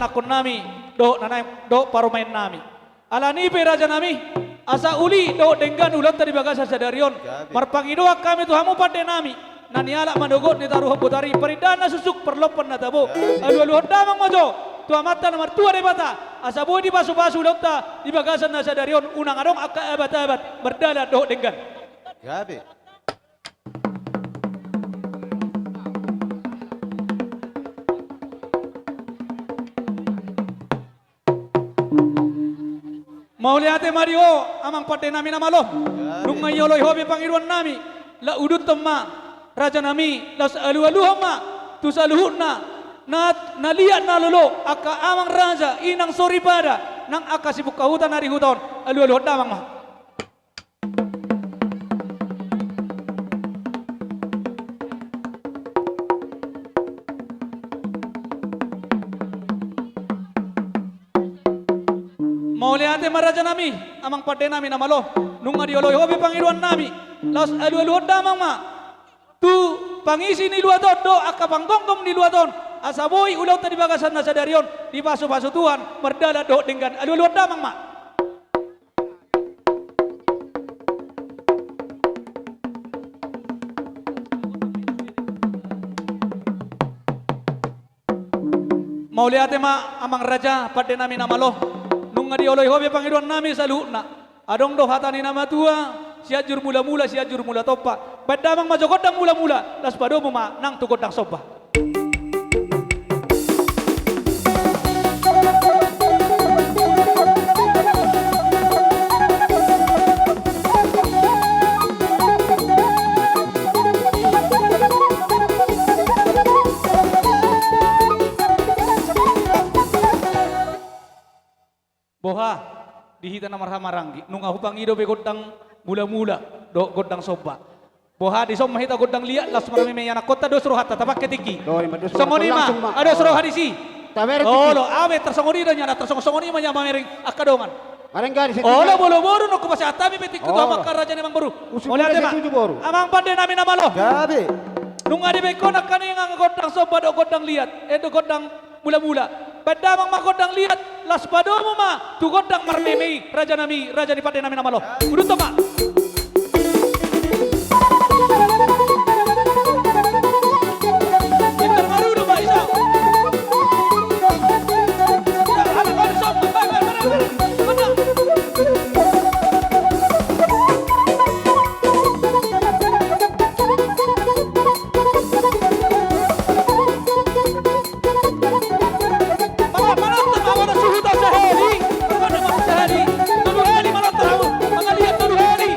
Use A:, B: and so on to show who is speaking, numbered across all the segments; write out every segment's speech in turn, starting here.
A: nakon nami do paromain nami. Alani pe raja nami asa uli do denggan ulat tadi bagasa sadarion. Marpangidoa kami tu hamu pade nami. Naniala madogot ni taruh putari peridana susuk perlopan natabo. Alu damang majo. Tua mata nomor tua de bata. Asa boy di basu-basu lokta di bagasan nasa darion unang adong akka abat-abat berdala do denggan.
B: Gabi.
A: Mauliate Mario amang pate nami namalo. Nung ngayoloy hobi pangiruan nami. La udut temma. Raja nami las alu-alu hama. Tu saluhut na liat na lolo aka amang raja inang sori pada nang aka sibuk kahutan hari hutan alu-alu damang mah. Mauliate maraja nami amang pade nami namalo nung adioloy hobi pangiruan nami las alu-alu damang mah. Tu pangisi ni luaton do aka panggonggong ni luaton asaboy ulaw tadi bagasan na sadarion di baso-baso tuan berdala do dengan alu-alu damang mak. Mauliate ma amang raja pade nami namalo nung ngadioloy hobi pangiruan nami saluhna adong do hatani nama tua siajur mula-mula siajur mula topa badamang majogodang mula-mula las padomo ma nang tugodang soba. Boha dihita na marhamaranggi nung ahu pangido be godang mula-mula do godang soba. Boha di som mahita godang liat las marami meyana kota dos rohata tapak ketiki. Songoni ma ada soro hadisi. Oh lo awe tersongoni do nyana tersongoni ma nyama mering akadongan. Oh lo bolo-bolo no kupasi atami petik tu makar raja nemang baru. Oleh ate ma amang pande nami nama lo.
B: Gabi.
A: Nung ade be konak kani ngang godang soba do godang liat do godang mula-mula. Badamang magodang liat las padomo ma tu godang marmemei raja nami raja di pade nami nama lo. Udut to ma. Tulu heli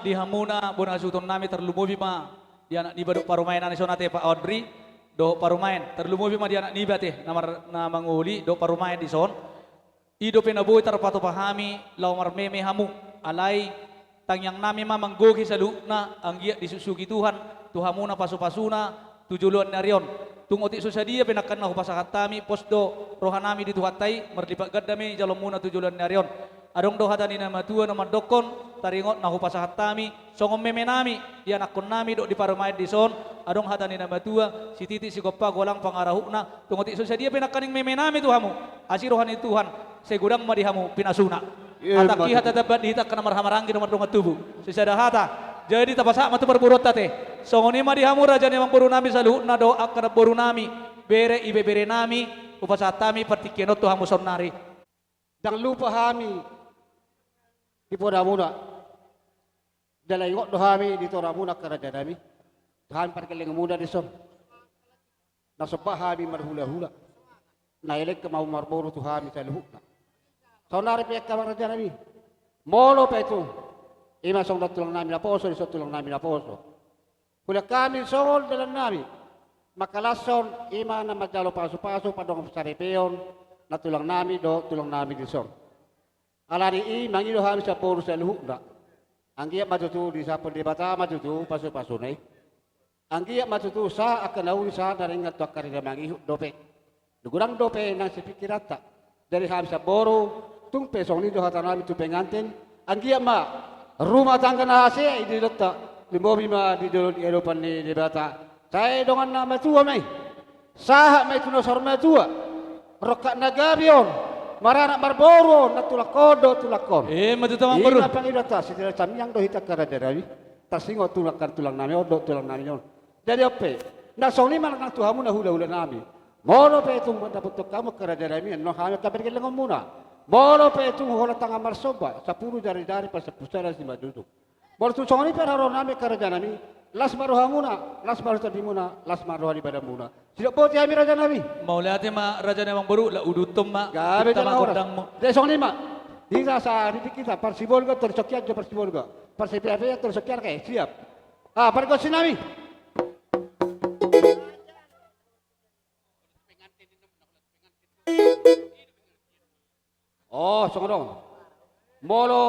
A: di hamuna bona suton nami terlumubi ma di anak niba do parumain ani sonate Pak Audrey do parumain terlumubi ma di anak niba teh na manguli do parumain di son ido penaboy tarpato pahami laumar meme hamu alai tangyang nami ma manggogi sa lukna ang giya disusugi Tuhan tuhamuna pasu-pasuna tujuluan narion tungoti susadia penakan na hupasakat tami posdo rohanami dituhatai merlipat gadami jalom muna tujuluan narion adong do hadani nama tua nama dokon taringot na hupasakat tami songom meme nami di anakon nami do di parumait di son adong hadani nama tua si titi si gopa golang pangarahukna tungoti susadia penakaning meme nami tuhamu asi rohani Tuhan segudang madihamu pinasuna ataki hata dapat dihitak kena marhamaranggi nomor dongat tubuh sesada hata jadi tapasa matu berburut tate songoni madihamu raja nemang boru nami saluh na doa kana boru nami bere ibe bere nami upasatami partikenot tuhamu sonnari
B: dang lupa hami di poda muna dalay ngot do hami di tora muna karaja nami hami parkeleng muda di son nasabah hami marhula-hula nailek ke mau marboru tu hami saluh sonari pek karaja nami molo petu ima song tulang nami na poso di tulang nami na poso kula kami songol dalam nami makalason ima na majalo paso-paso padong sarepeon na tulang nami do tulang nami di son alari i mangido hami sa poru sa luhukda anggiya matutu di sa pendebata matutu paso-paso nai anggiya matutu sa akan nauni sa dari ngat karida mangihu dope dugurang dope nang sepikirata dari hami sa boru tung pesong ni do hata nami tu pengantin anggiya ma rumah tangga nasi di letak limobi ma di dulu di Eropan di debata saya dengan nama tua mai sah mai tu nosor mai tua rokat nagabion marana marboro natulak kodo tulakon
A: maju tamang baru
B: ina pangidata sitira samyang do hitak karada rawi tasingo tulakan tulang nami odo tulang nami yon jadi ope na soni man nang tuhamu na hula-hula nami mono pe tung dapat kamu karada rami no hame kabar keleng muna mono pe tung hola tanga marsoba 10 dari pas pusara si madudu bor tu soni per haro nami karada nami las marohamuna las marotadimuna las marohani badamuna tidak poti ami raja nami
A: mau lihat ma raja nemang baru la udutum ma
B: gabe
A: kita
B: jana
A: godang mo
B: de soni ma dira sa di kita parsibolga tersokian jo parsibolga parsipiave tersokian kayak siap pergo sinami oh songdong molo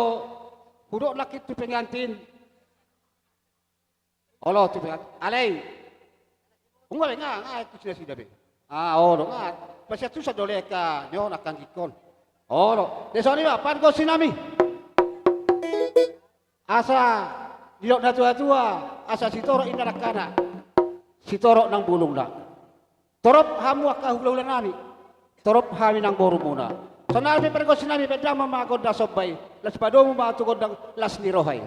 B: hudok lakit tu pengantin olo tu pengantin alai unggal nga itu sudah be olo nga pasya tu sa doleka nyo akan gikon olo desoni ba pargo sinami asa diok na tua-tua asa sitoro inarakana sitoro nang bulong na torop hamu akahula nami torop hami nang boru muna sonabi pargo sinami bedama magod da sobay las padomo ma tugod ng las ni rohay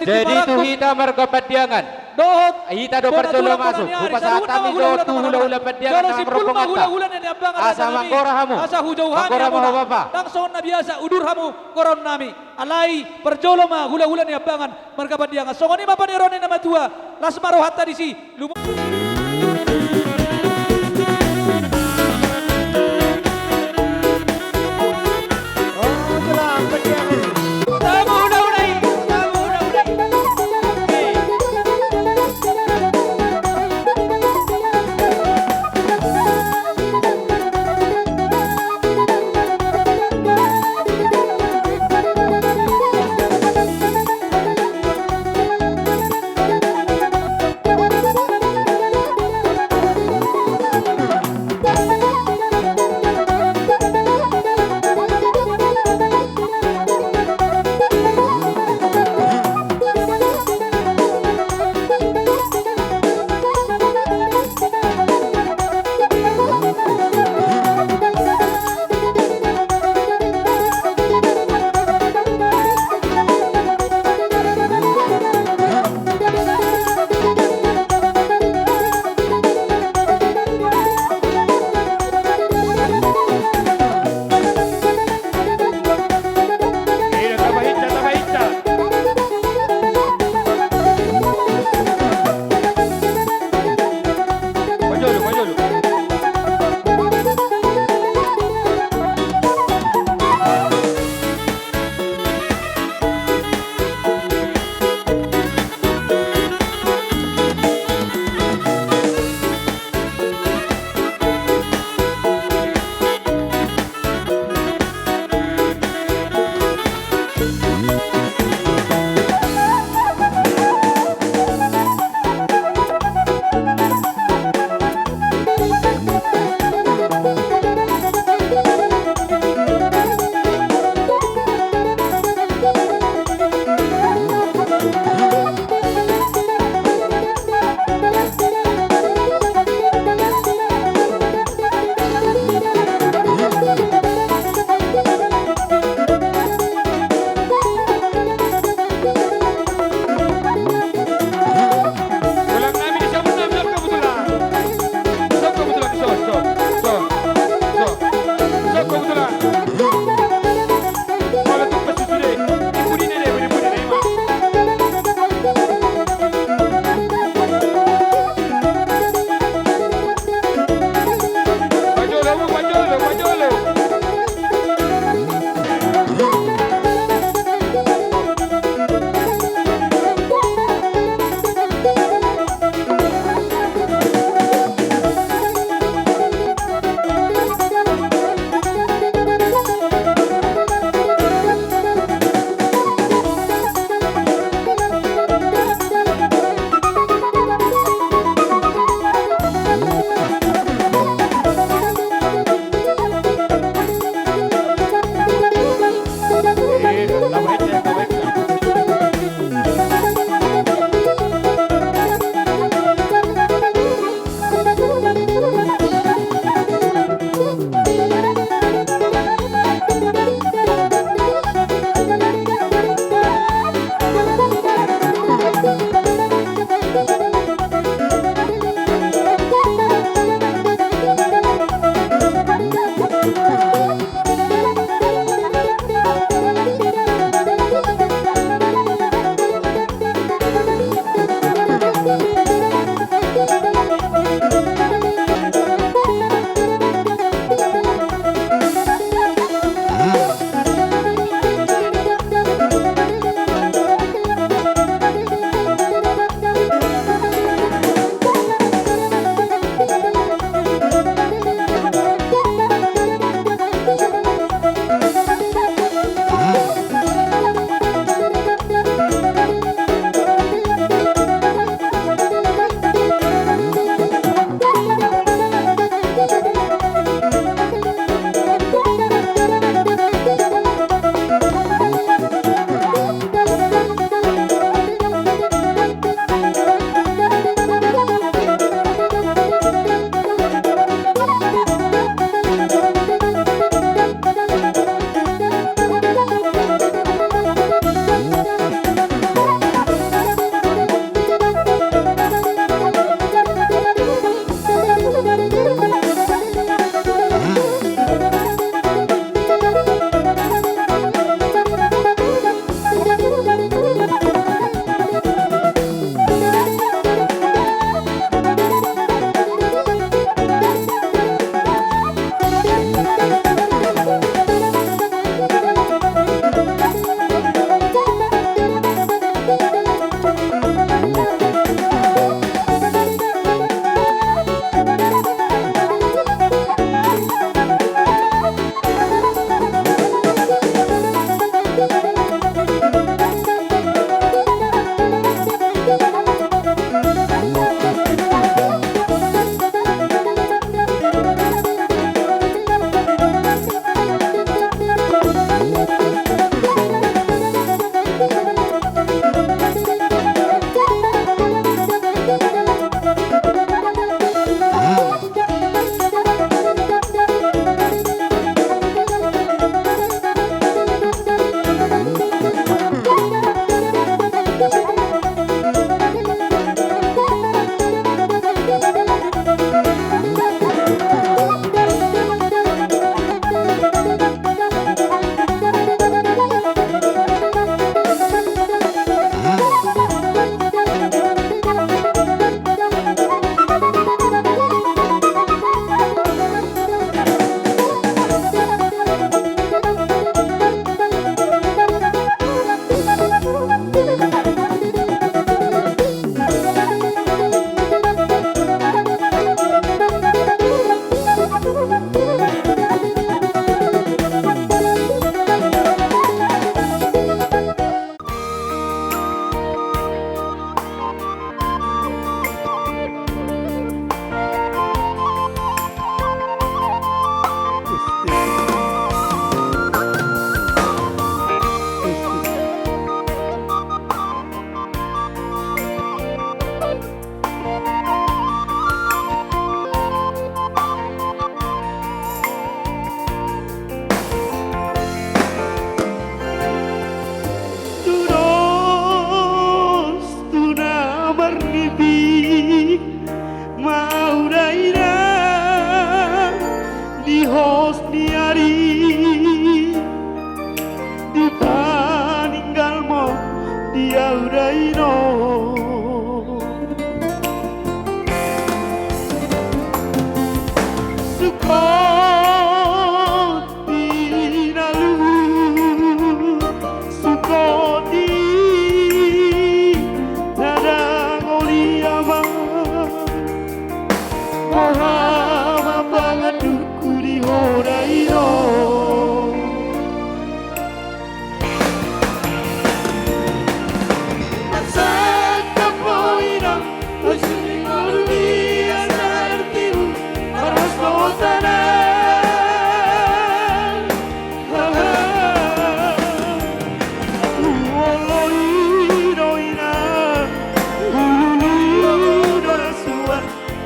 C: Jadi itu hita marga padiangan.
A: Dohot.
C: Hita do pertolong masuk. Rupa saat kami do tu hula-hula padiangan
A: Kalau si
C: tangan
A: pulma
C: meropong ata.
A: hula-hula na niyabangan
C: Asa manggora hamu.
A: Asa hujau hani
C: Manggora
A: hamu
C: mo
A: na.
C: bapa.
A: Tangson na biasa udur hamu koron nami. Alai perjolo ma hula-hula niyabangan marga padiangan. So ngoni mapanirone na matua. Las maro hatta di si.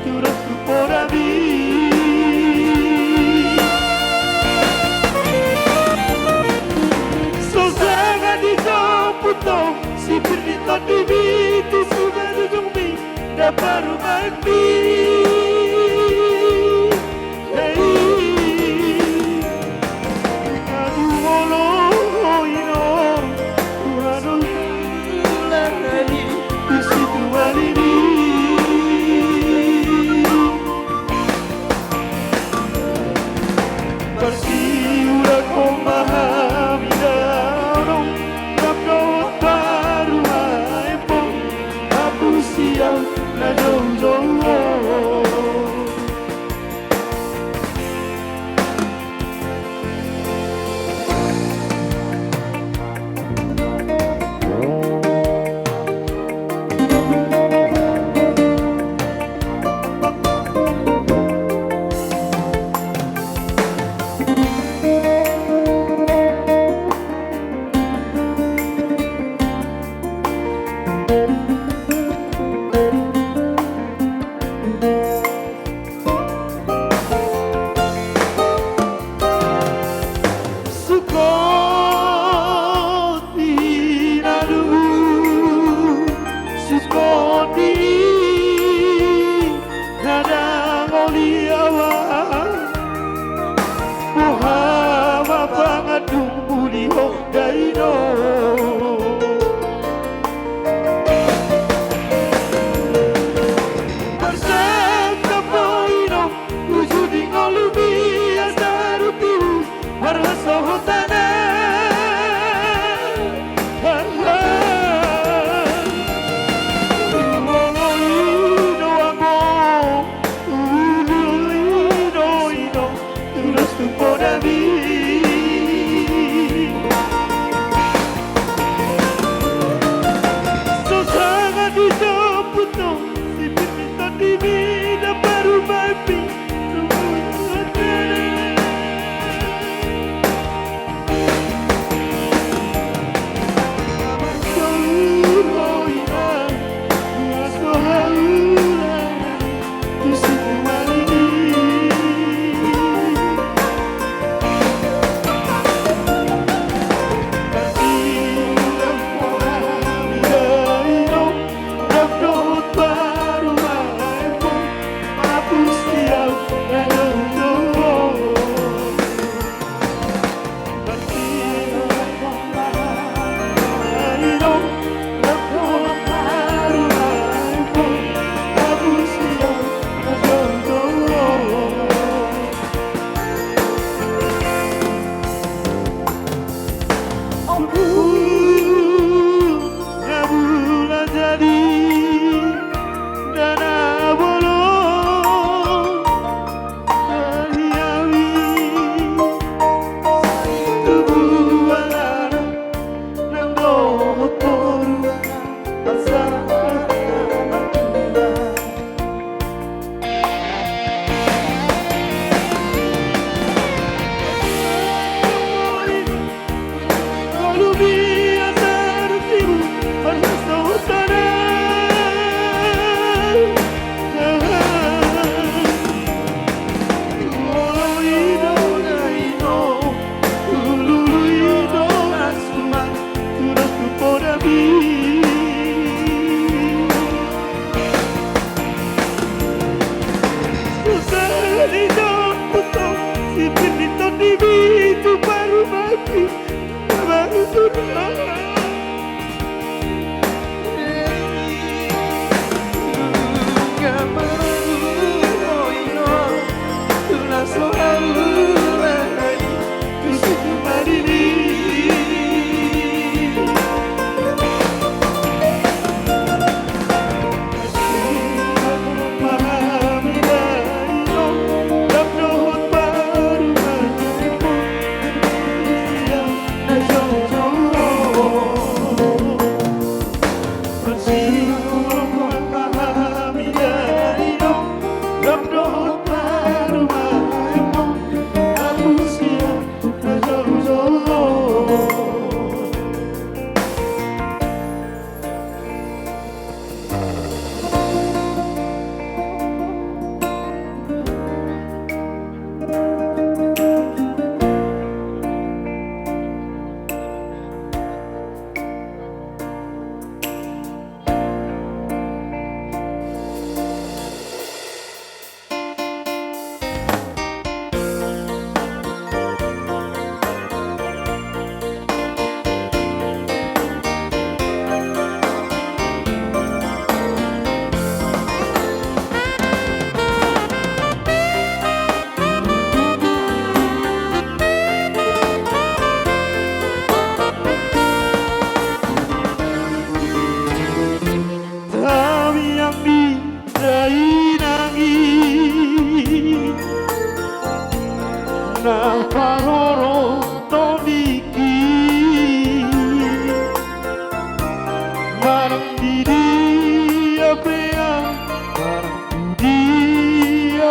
D: terus por mí. Sosega di camputo, si perdita di vita, suga di jumbi, da paru mati.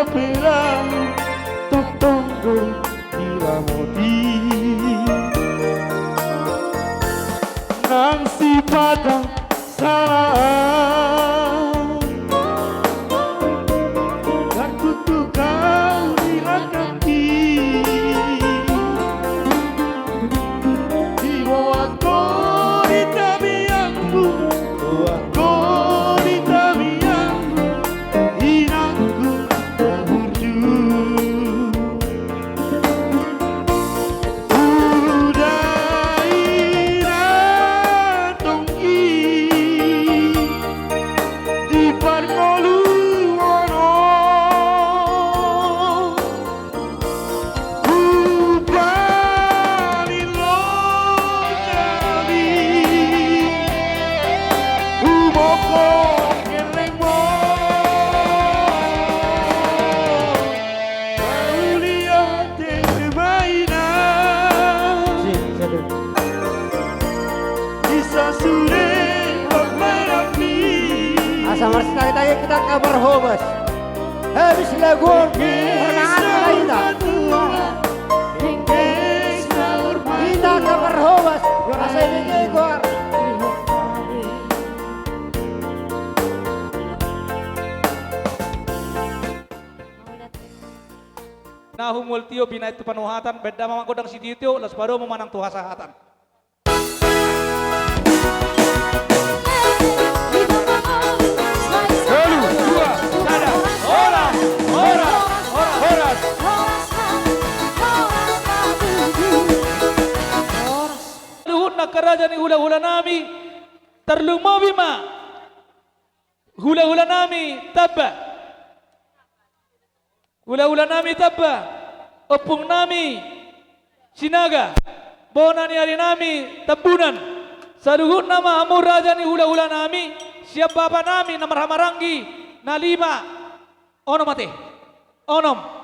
D: pelalu totonggo dilamoti nang si padang salah dan kutu kau dilakati di bawah kori tabiangmu bawah kori tabiangmu inangku terhurju
B: Sama sekali tadi kita kabar hobas. Habis lagu pernahan kita kabar hobas. Rasa ini gor.
A: Nahumul tio bina itu panuhatan beda mama godang si tio las baru memanang tuha sahatan. Kerajaan hula-hula nami terlumau bima hula-hula nami tabba hula-hula nami tabba opung nami sinaga bonani hari nami tabunan saduhut nama amur rajani hula-hula nami siap bapa nami nama Ramarangi nalima onom mate onom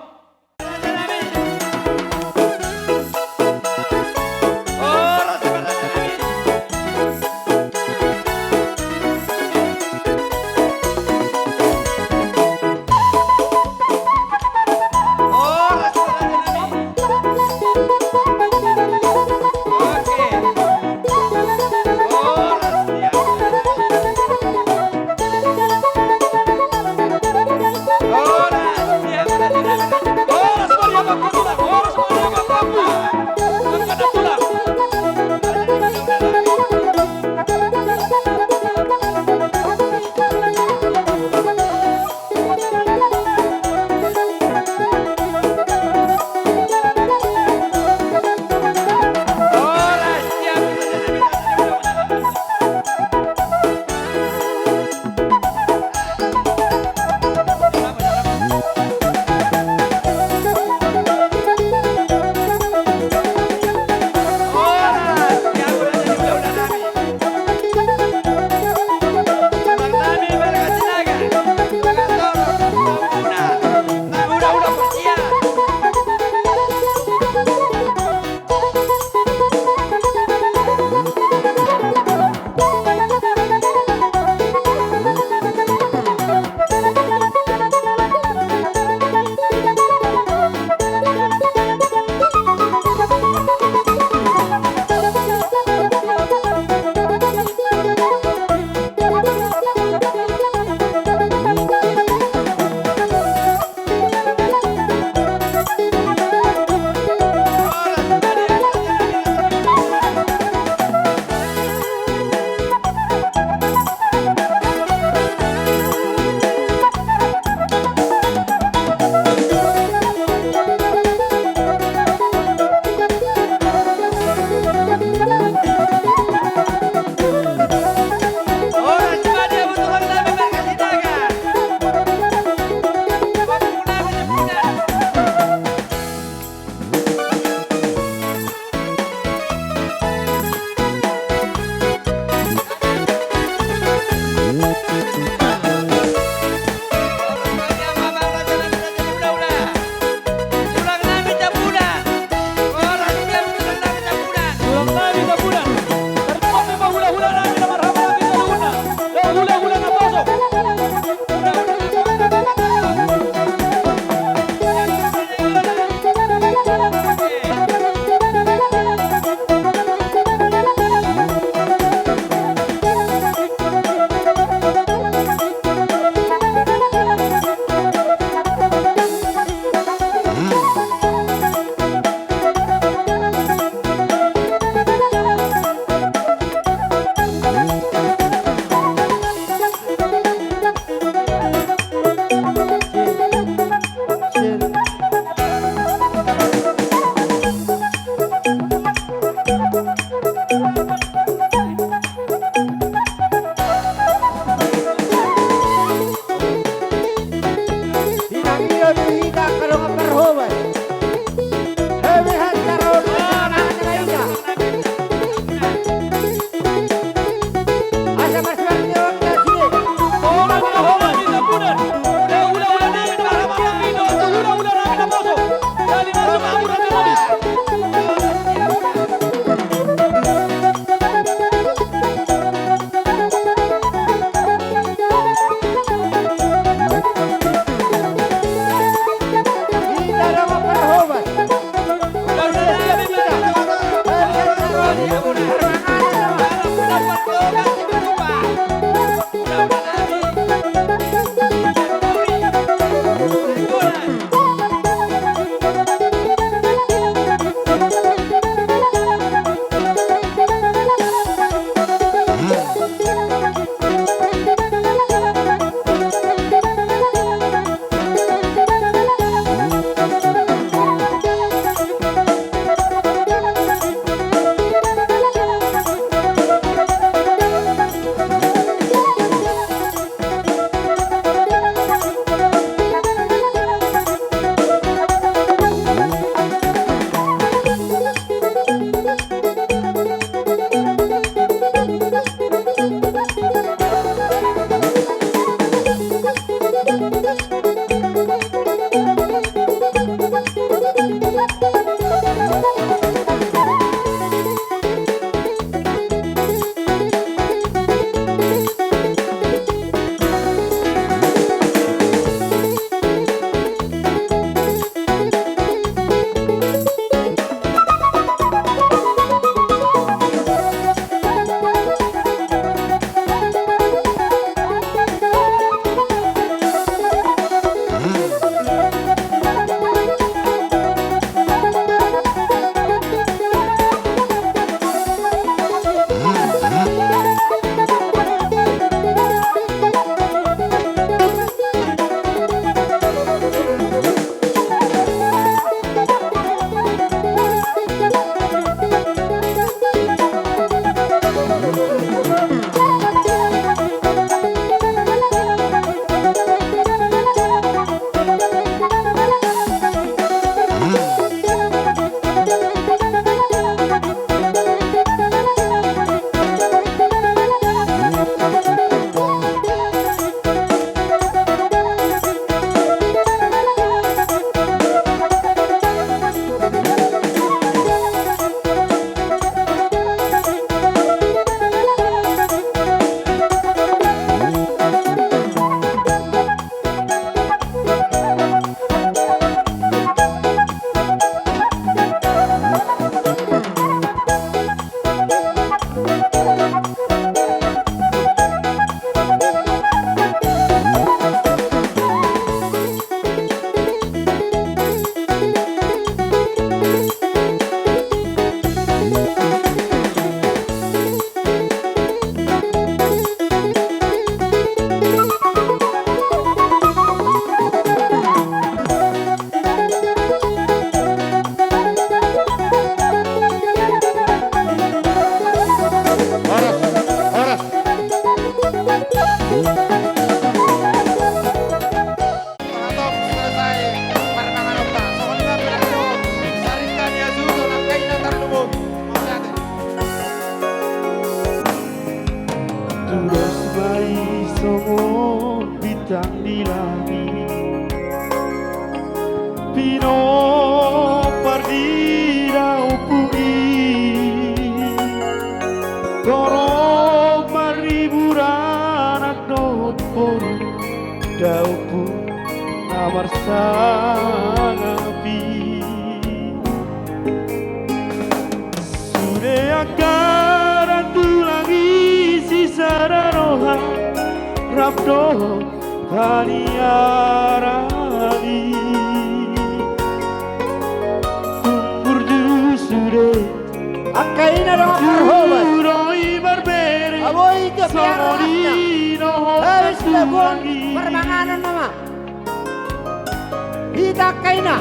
B: kaina.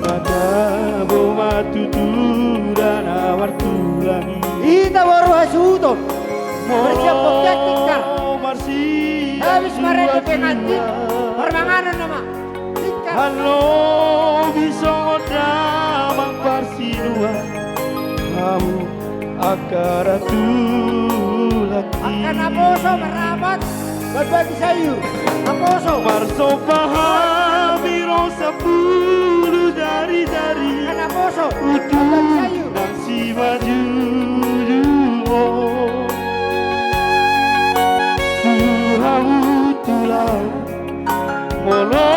D: Mata boma tuturan awar tulani.
B: Ita baru asuto. Bersiap poket tikar.
D: Marsi
B: Habis maren di pengantin. Permanganan nama. Tikar.
D: halo bisa ngodamang parsinua. Kamu akar tulaki.
B: Akan aposo merapat. Berbagi sayur. Aposo.
D: Marso pahami rosa puluh jari-jari.
B: Akan aposo.
D: Udu
B: Berbagi sayur.
D: dan si maju Tuhan tulang molo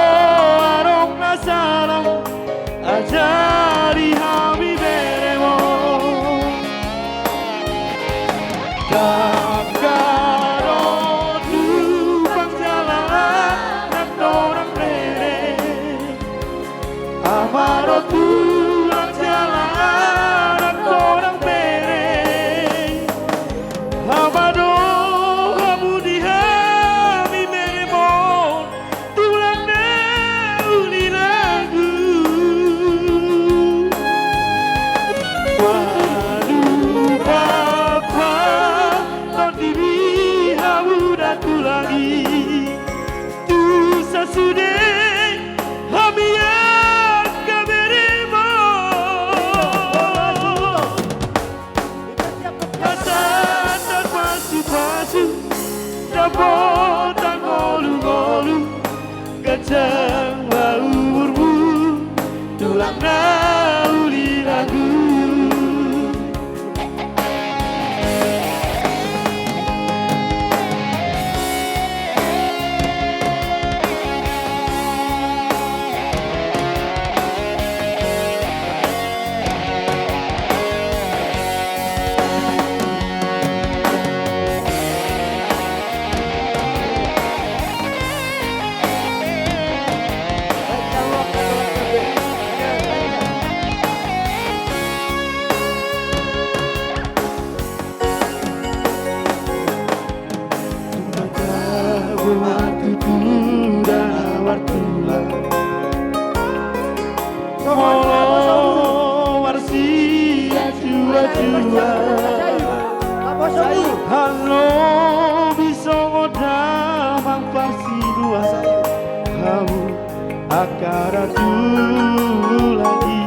D: arong nasalang ajari hami beremo Kakaro tupang jalan nak dorang bere Amaro tulang jalan nak dorang bere Amado kamu di hami meremon tulang uli lagu Waduh papa kau diri hamu datu lagi tu sasude hami yang kaberemon Kasan dan pasu-pasu Dapot dan golu-golu Gajang bau burbu Tulang nauli lagu Waktu tulang awar tulang Molo warsi jua-jua
B: Aposo.
D: Halo bisa ngodamang parsinua Kamu akar lagi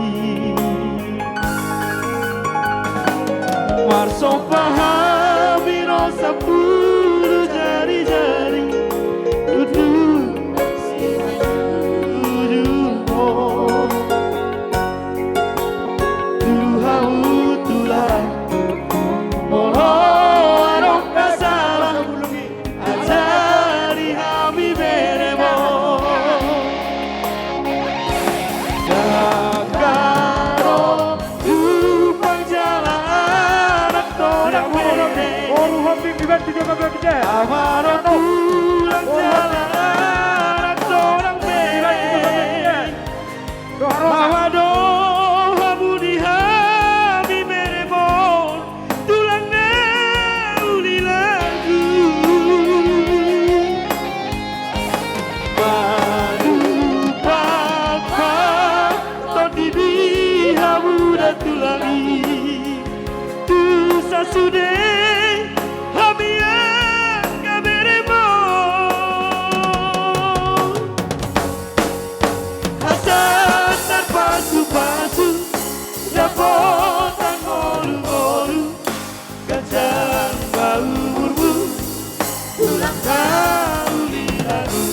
D: Marso pahami rosa puluh jari-jari Udu Tuhan tulang Molo arong kasalang Ajari hami beremo Kakaro tupang jalan Torang bere Amaro tulang jalan Torang bere Mawado hamu di hami meremon Tulang uli lagu Madu papa to didi hamu dan tulangi Tu sasude hami yang kaberemon Hasan dan pasu-pasu Dapot dan golu-golu Gajang bau burbu Tulang nauli lagu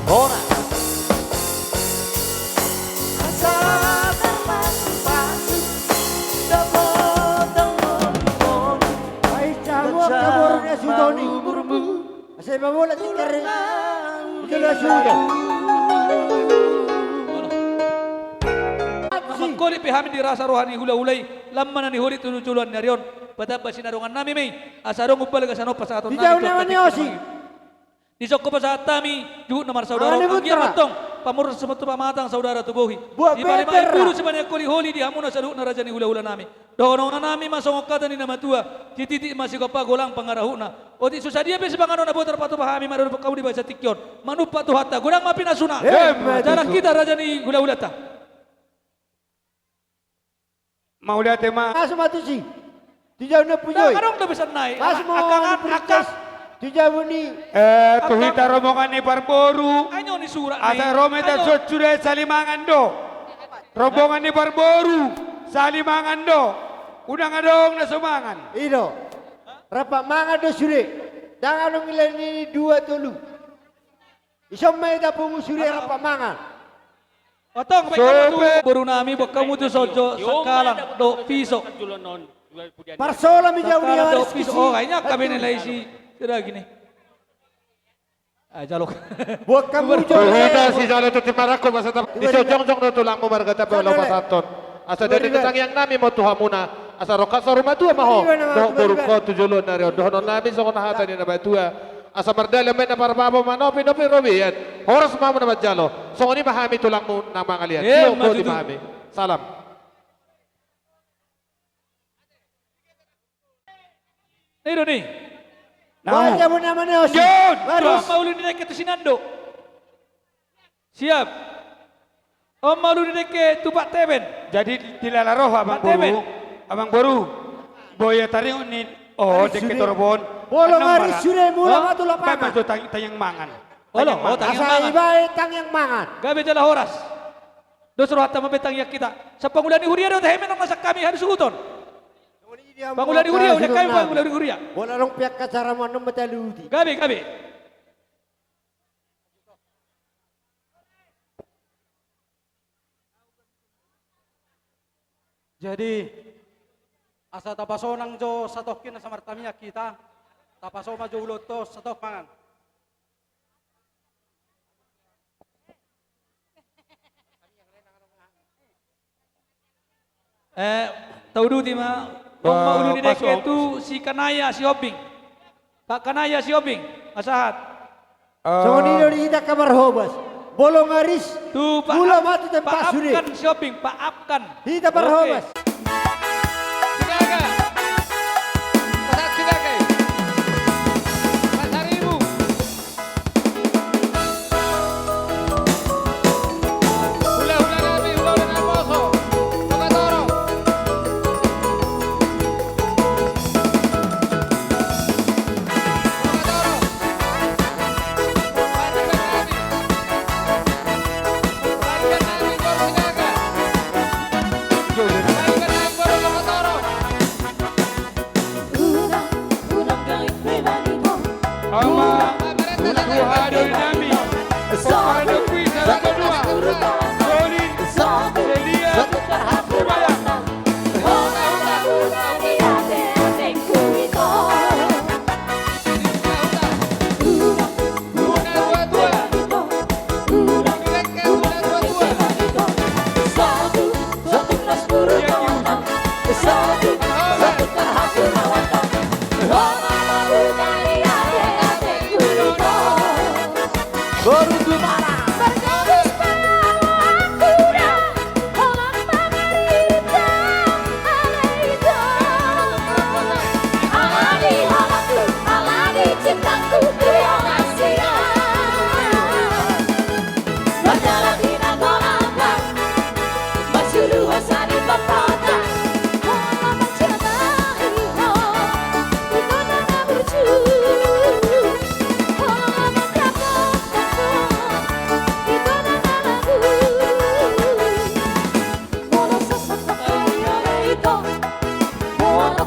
D: Ora Hasan dan pasu-pasu Dapot dan golu-golu
B: Ay, cawo kabur na sudoni.
D: burbu
B: Asay mamulat tikar. Ito na sudo.
A: Kuli pihami dirasa rohani hula-hulay lamman ni huli tulu-tuluan narion pada sinarungan nami may asarong upal ka sanopa sa aton
B: Di daw naman ni Osi.
A: Di ko pa sa atami juhut na marsaudaro
B: Ano
A: ang
B: butra?
A: giyan matong pamur semetu pamatang saudara tubuhi.
E: Buat
A: Di balik
E: better.
A: pulu sebanyak kuli holi di hamuna saduk na raja ni hula-hula nami. Dono nami masong kata ni nama tua. Di titik masih kopa golang pangarahuna. Oti susah dia besi bangano na botar patu pahami maru kau dibaca tikyon. Manu patu hatta gurang mapi nasuna. Jalan kita raja ni hula-hula ta.
C: Mau lihat tema.
E: Mas matu sih. Tijau na pujoy.
A: Kadang udah bisa naik.
E: Mas mo
A: Akang.
E: Tijau ni.
C: Tuhita rombongan ni Barboru.
A: Anyo ni surat ni.
C: Asa rometa socure salimangan do. Rombongan ni Barboru. Salimangan do. Udang adong na sumangan.
E: Ino. Rapat manga do sure. Jangan nong ilan ini dua tolu. Isom may tapong sure rapat manga.
A: Otong baik kamu tu baru nami bok kamu tu sojo sakalang do piso.
E: Parsola mi jauh ni
A: Sakalang do
E: waris
A: piso.
E: kisi.
A: Oh kayaknya kami nilai si tidak gini. Ah jalok.
E: Buat kamu jauh.
C: Tuhita si jalo tu timarako basa tap. Iso jong-jong do tulang mo margata pe lo pasaton. Asa dari ketang yang nami mo tuhamuna. Asa roka sa rumah tua maho. Do baru ko tu jolo na rio. Do nami so na hata ni na batua. Asa mardala men na parababo manopi no robi yan. Horas mamo na majalo. So ni mahami tulang mo na mga lian. Iyo ko di mahami. Salam.
A: Nero ni.
E: Baca mo naman ni Osi.
C: Yun!
A: Om maulid ni ke tu sinando. Siap. Om maulid ni ke tupak teben.
C: Jadi dilalaroh abang
A: Pak Temen.
C: boru. Abang boru. Boya taring ni. Oh
E: Aris
C: deket
E: sure.
C: torbon.
E: Bolong
C: Enam
E: aris
C: barat.
E: sure mula
A: Oh,
E: matu lapangan.
C: Pepe tu tayang mangan.
A: Olo, oh tang yang
E: Asa
A: mangan.
E: ibae tang yang mangan.
A: Gabe jala horas. Dosro hatta mabetang yak kita. Sa pangulani huria do tahemen ang masak kami harus suguton. Pangulani huria udah kami pangulani huria.
E: Bola long pihak kacara mo nang mataluti.
A: Gabe.
B: Jadi asa tapaso nang jo satokin sa martamia kita. Tapaso ma jo ulot to satok mangan.
A: Tahu dulu di ma. Om maulid ni dek itu si Kanaya si Obing. Kak Kanaya si Obing. Asahat.
E: So ni do ida kamar hobas. Bolong aris.
A: Tu Pak
E: Mula matu tempat sure.
A: Paapkan si Obing, paapkan.
E: Ida kamar
A: Oke.
E: hobas.
C: Ama Tuhan dari nami. Kepada kuisa yang kedua. Solin. Selia. Sebayang.
E: Baru dumara.
F: Buona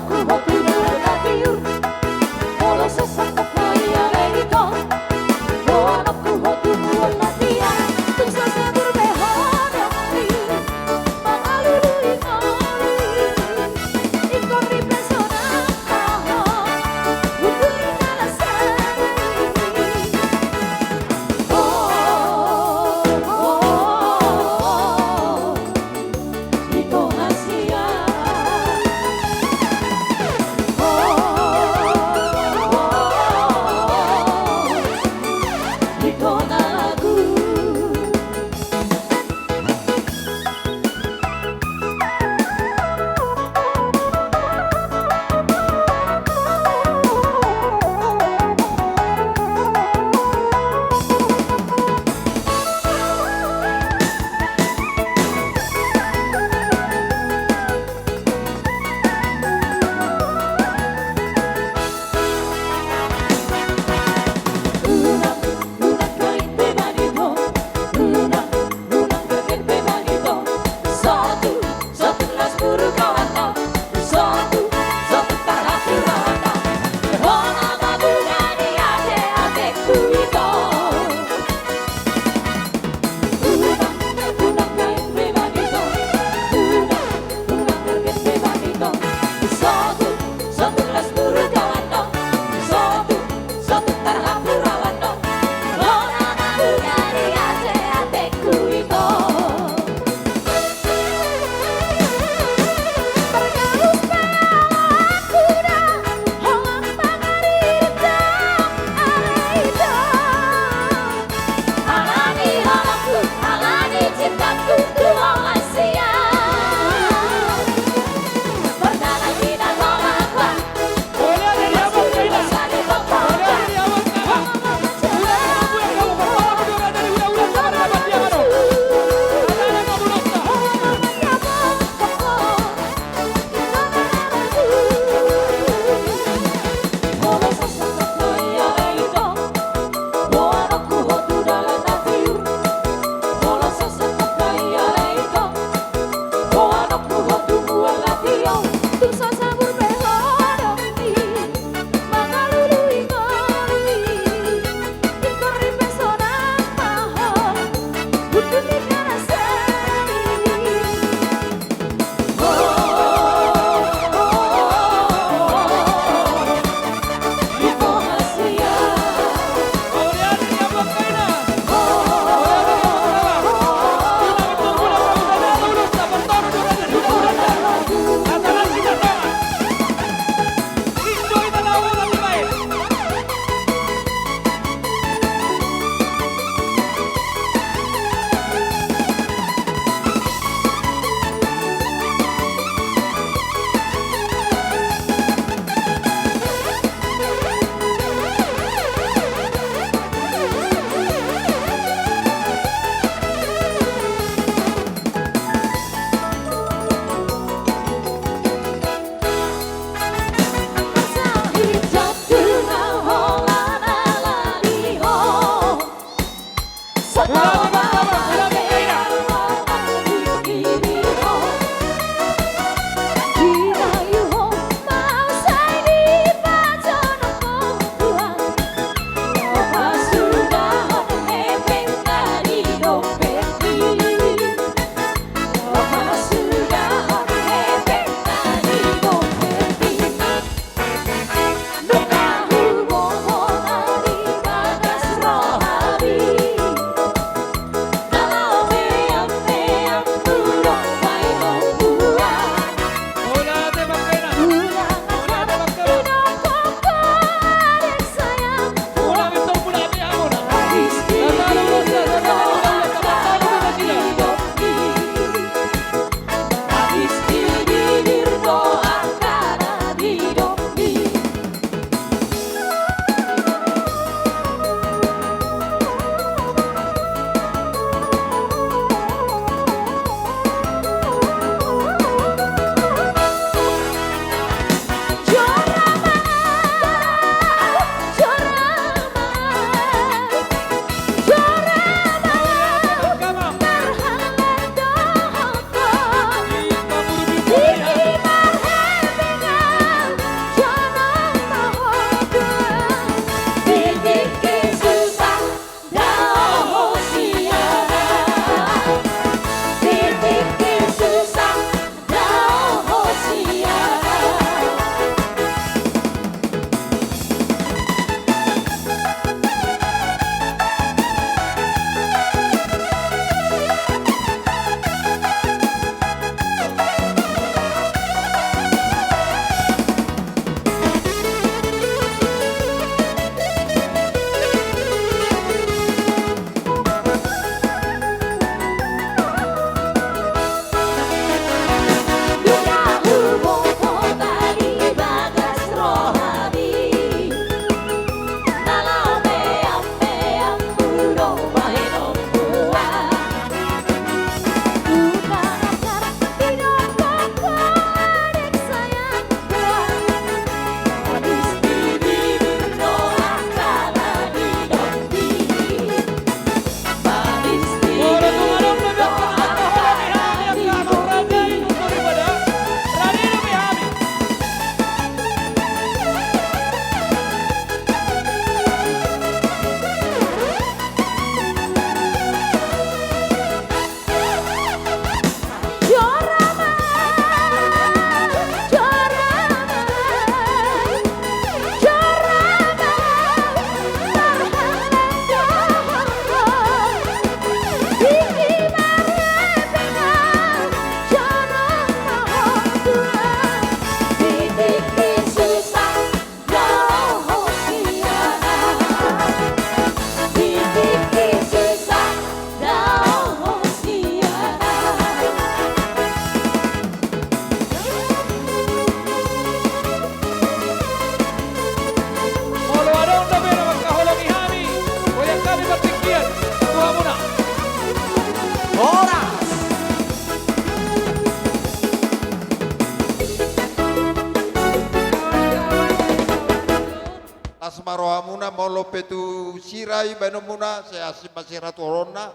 F: Asmarohamuna molo petu sirai benomuna saya masira torona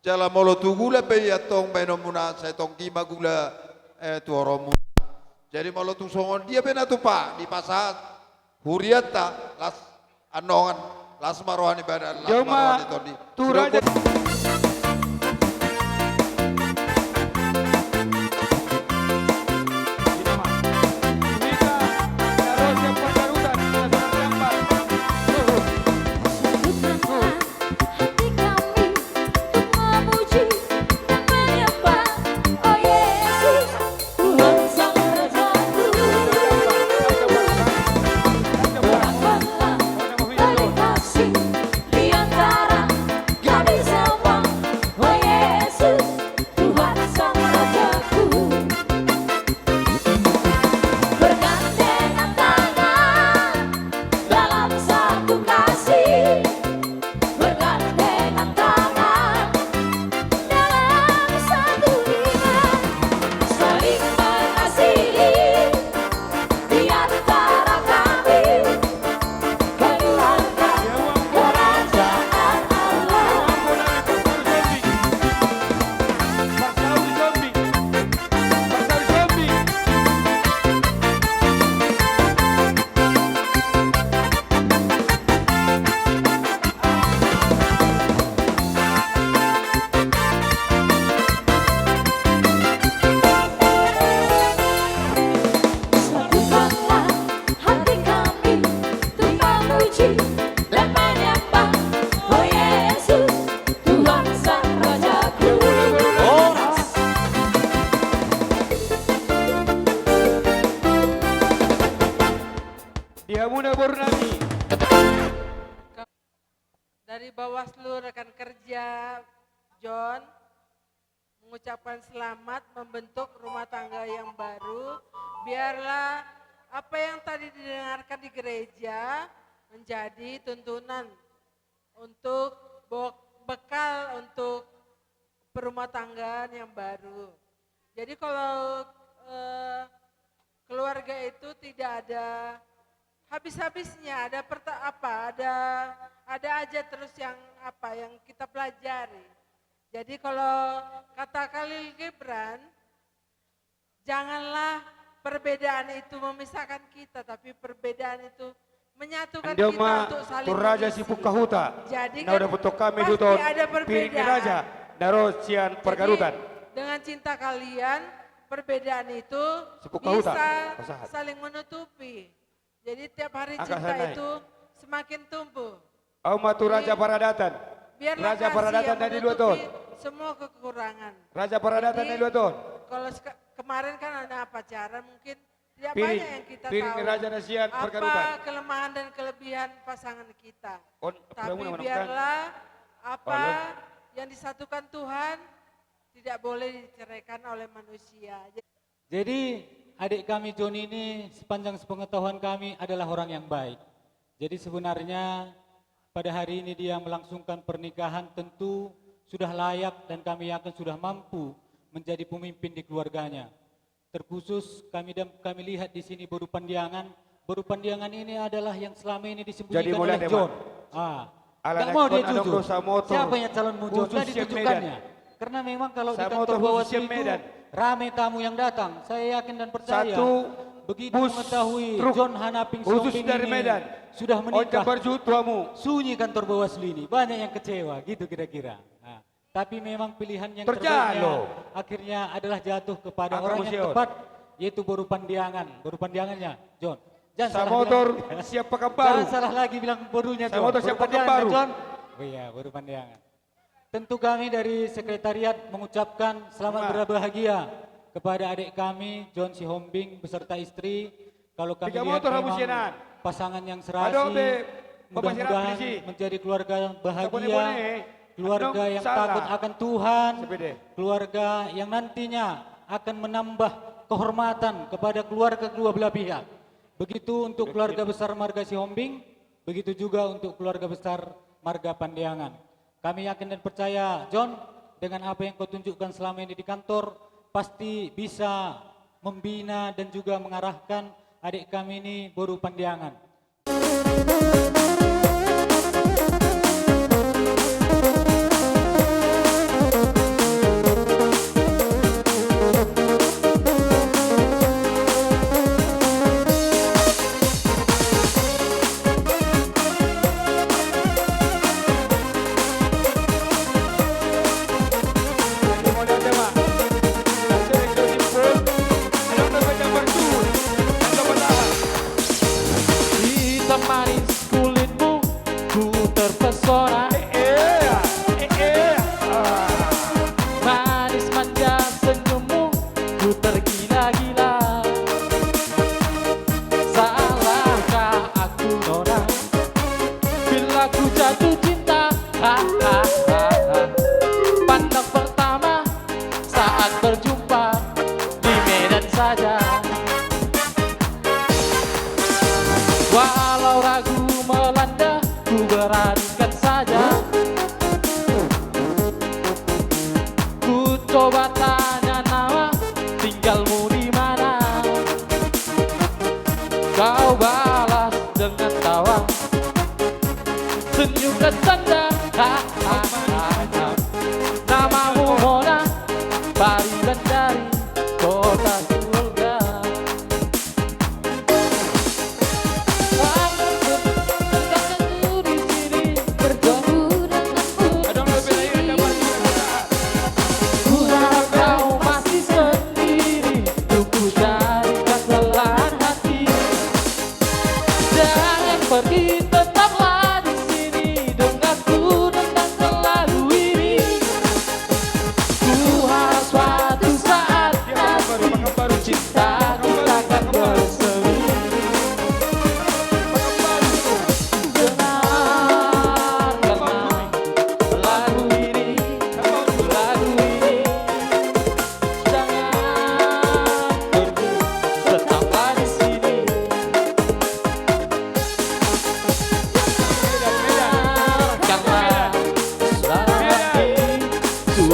F: jala molo tugula pe atong benomuna saya tong kima gula tuoromu jadi molo tu songon dia bena tu pak di pasar huriata las anongan las marohani badan las marohani todi
A: Turaja
G: John mengucapkan selamat membentuk rumah tangga yang baru. Biarlah apa yang tadi didengarkan di gereja menjadi tuntunan untuk bekal untuk berumah tangga yang baru. Jadi kalau keluarga itu tidak ada habis-habisnya, ada aja terus yang kita pelajari. Jadi kalau kata Khalil Gibran, janganlah perbedaan itu memisahkan kita, tapi perbedaan itu menyatukan kita untuk saling
E: Turaja
G: mengisi.
E: Sipuk Kahuta.
G: Jadi
E: Nah
G: kan
E: udah betul kami
G: pasti
E: duton
G: ada
E: piring
G: perbedaan.
E: raja. Narosian pergarutan.
G: Jadi, dengan cinta kalian, perbedaan itu
E: Sipuk Kahuta.
G: bisa
E: Pasahat.
G: saling menutupi. Jadi tiap hari
E: Angkat
G: cinta
E: sanai.
G: itu semakin tumbuh.
E: Aumatu Raja Paradatan.
G: Biarlah
E: Raja
G: kasih
E: Paradatan
G: yang
E: tadi 2 tahun.
G: menutupi semua kekurangan.
E: Raja Paradatan
G: Jadi,
E: tadi 2 tahun.
G: Kalau kemarin kan ada pacaran, mungkin tidak
E: Piring.
G: banyak yang kita
E: Piring
G: tahu.
E: Raja Nasian pergarutan.
G: Apa kelemahan dan kelebihan pasangan kita. Tapi
E: Mudah-mudahan.
G: biarlah apa
E: Oh,
G: yang disatukan Tuhan tidak boleh diceraikan oleh manusia.
H: Jadi adik kami John ini sepanjang sepengetahuan kami adalah orang yang baik. Jadi sebenarnya pada hari ini dia melangsungkan pernikahan tentu sudah layak dan kami yakin sudah mampu menjadi pemimpin di keluarganya. Terkhusus kami lihat di sini Boru Pandiangan. Boru Pandiangan ini adalah yang selama ini disembunyikan
E: Jadi mulai
H: oleh
E: deh,
H: John.
E: Ala
H: Tidak mau dia
E: nekon adong
H: jujur.
E: dosa motor.
H: Siapa yang calonmu John?
E: Khusus
H: Tidak
E: yang
H: ditujukannya. Karena memang kalau di
E: Saya
H: kantor
E: motor khusus
H: Bawaslu
E: yang
H: itu
E: Medan.
H: ramai tamu yang datang. Saya yakin dan percaya.
E: Satu
H: begitu
E: bus
H: mengetahui
E: truk
H: John Hanaping
E: khusus
H: Somping
E: dari
H: ini
E: Medan.
H: sudah
E: Onca
H: menikah.
E: berjutuamu.
H: Sunyi kantor Bawaslu ini. Banyak yang kecewa gitu kira-kira. Nah, tapi memang pilihan yang
E: Terjalo.
H: terbaiknya akhirnya adalah jatuh kepada
E: Angka
H: orang
E: museum.
H: yang tepat, yaitu Boru Pandiangan. Boru Pandiangannya John. Jangan
E: Saya
H: salah
E: motor
H: bilang-
E: siap pakai
H: Jangan
E: baru.
H: salah lagi bilang borunya
E: Saya
H: John.
E: motor
H: Boru
E: siap pakai
H: Pandiangan,
E: baru.
H: John. Oh iya, Boru Pandiangan. Tentu kami dari sekretariat mengucapkan selamat berbahagia kepada adik kami John Sihombing beserta istri. Kalau kami
E: Tiga
H: lihat
E: motor
H: memang
E: habusianan.
H: pasangan yang
E: Aduh,
H: serasi,
E: be,
H: mudah-mudahan
E: polisi.
H: menjadi keluarga yang bahagia,
E: Sabone-bone.
H: keluarga
E: Aduh,
H: yang
E: salah.
H: takut akan Tuhan,
E: Sepede.
H: keluarga yang nantinya akan menambah kehormatan kepada keluarga kedua belah pihak. Begitu untuk keluarga besar Marga Sihombing, begitu juga untuk keluarga besar Marga Pandiangan. Kami yakin dan percaya, John, dengan apa yang kau tunjukkan selama ini di kantor, pasti bisa membina dan juga mengarahkan adik kami ini Boru Pandiangan.
D: Ditemani kulitmu, ku terpesona. Manis manja senyummu, ku tergila-gila. Salahkah aku nona, bila ku jatuh cinta? Ha, ha, ha, ha. Pandang pertama saat berjumpa di Medan saja. Walau ragu melanda, ku beranikan saja. Ku coba tanya nama, tinggalmu di mana? Kau balas dengan tawa, senyum dan tanda. Ha, ha, ha, ha. Namamu Mona, Pari dan dari kota surga. Aku di sini bertemu denganmu. Ku harap kau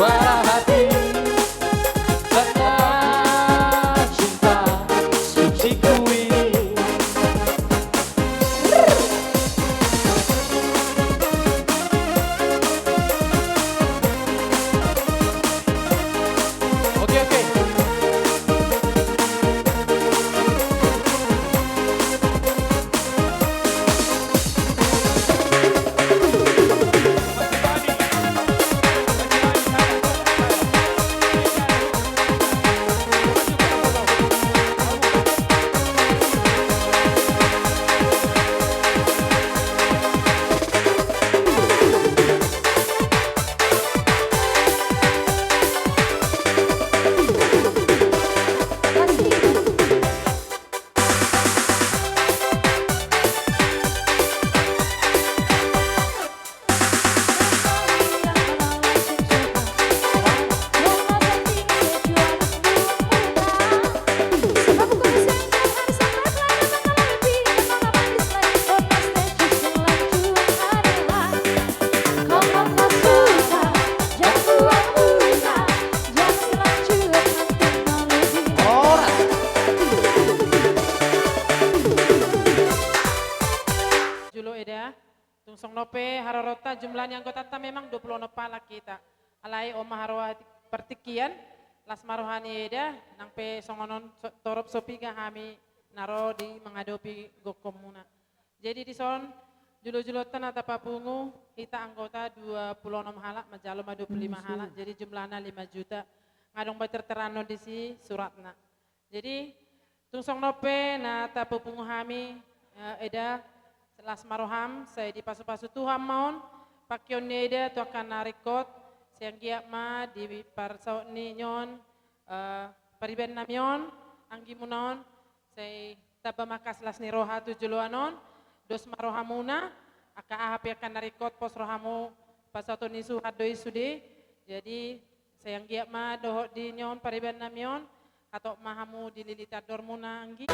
D: suara hati karena cinta suciku ini.
A: Oke, oke.
G: Julo eda, tungsong nope harorota jumlahnya anggota ta memang 20 nopala kita. Alai oma harwa pertikian, las marohani eda, nang pe songonon torop sopi kami naro di menghadapi gokomuna. Jadi di son, julo-julo tanah tapapungu, kita anggota 26 halak, majalo 25 halak, jadi jumlahnya 5 juta. Ngadong terterano di si suratna. Jadi, tungsong nope na tapapungu kami eda, Las maroham, saya di pasu-pasu Tuhan maun, pakyon neda tu akan narikot, siang giap ma di parsau ni nyon, pariben namyon, anggi munon, saya taba makas las ni roha tu juluanon, dos marohamuna, aka ahap akan narikot pos rohamu pasau tu nisu hadoi sude, jadi sayang giap ma dohok di nyon pariben namyon, atau mahamu di lilitar dormuna anggi.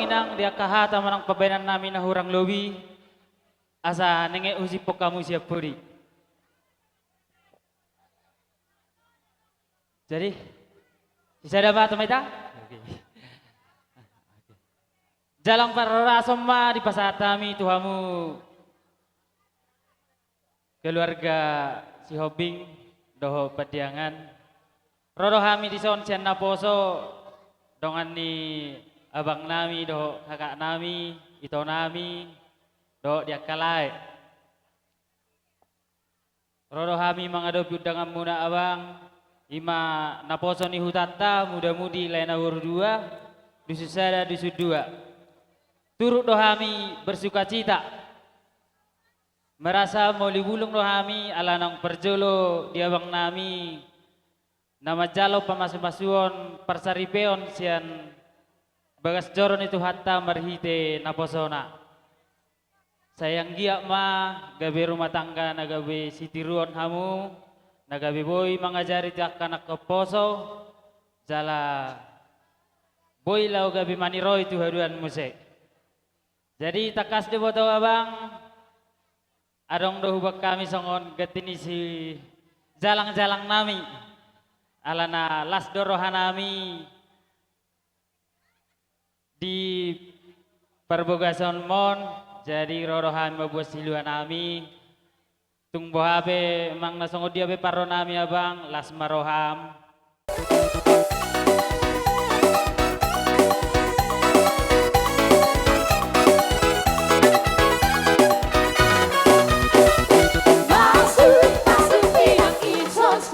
I: Inang dia kahata manang pabenan namin na hurang lobi asa nenge usipok kamu siap puri. Jadi bisa dapat temita? Jalang para semua di pasar kami Tuhamu keluarga si Hobing doho padiangan rodo kami di son sian poso dongan ni abang nami doho kakak nami ito nami do dia kalai. Rodo hami menghadapi undangan muna abang, ima naposo ni hutanta muda-mudi lain awur dua, dusu sada dusu dua. Turut dohami bersuka cita, merasa mau libulung dohami alanang perjolo dia bang nami, nama jalo pamasu-masuon persaripeon sian bagas joron itu hatta marhite naposona. Sayang giak mah gabe rumah tangga nagabe sitiruan hamu, nagabe boy mangajari jak kanak ke poso, jala boy lau gabe maniroi tu haduan musik. Jadi takas de boto abang, adong dohubak kami songon getini si jalang-jalang nami, alana las dorohan nami di perbogason mon. Jadi rorohan mabuat siluan nami, tung bohabe mang nasongo dia be paro nami abang las maroham.
J: Masuk, masuk pinang isos.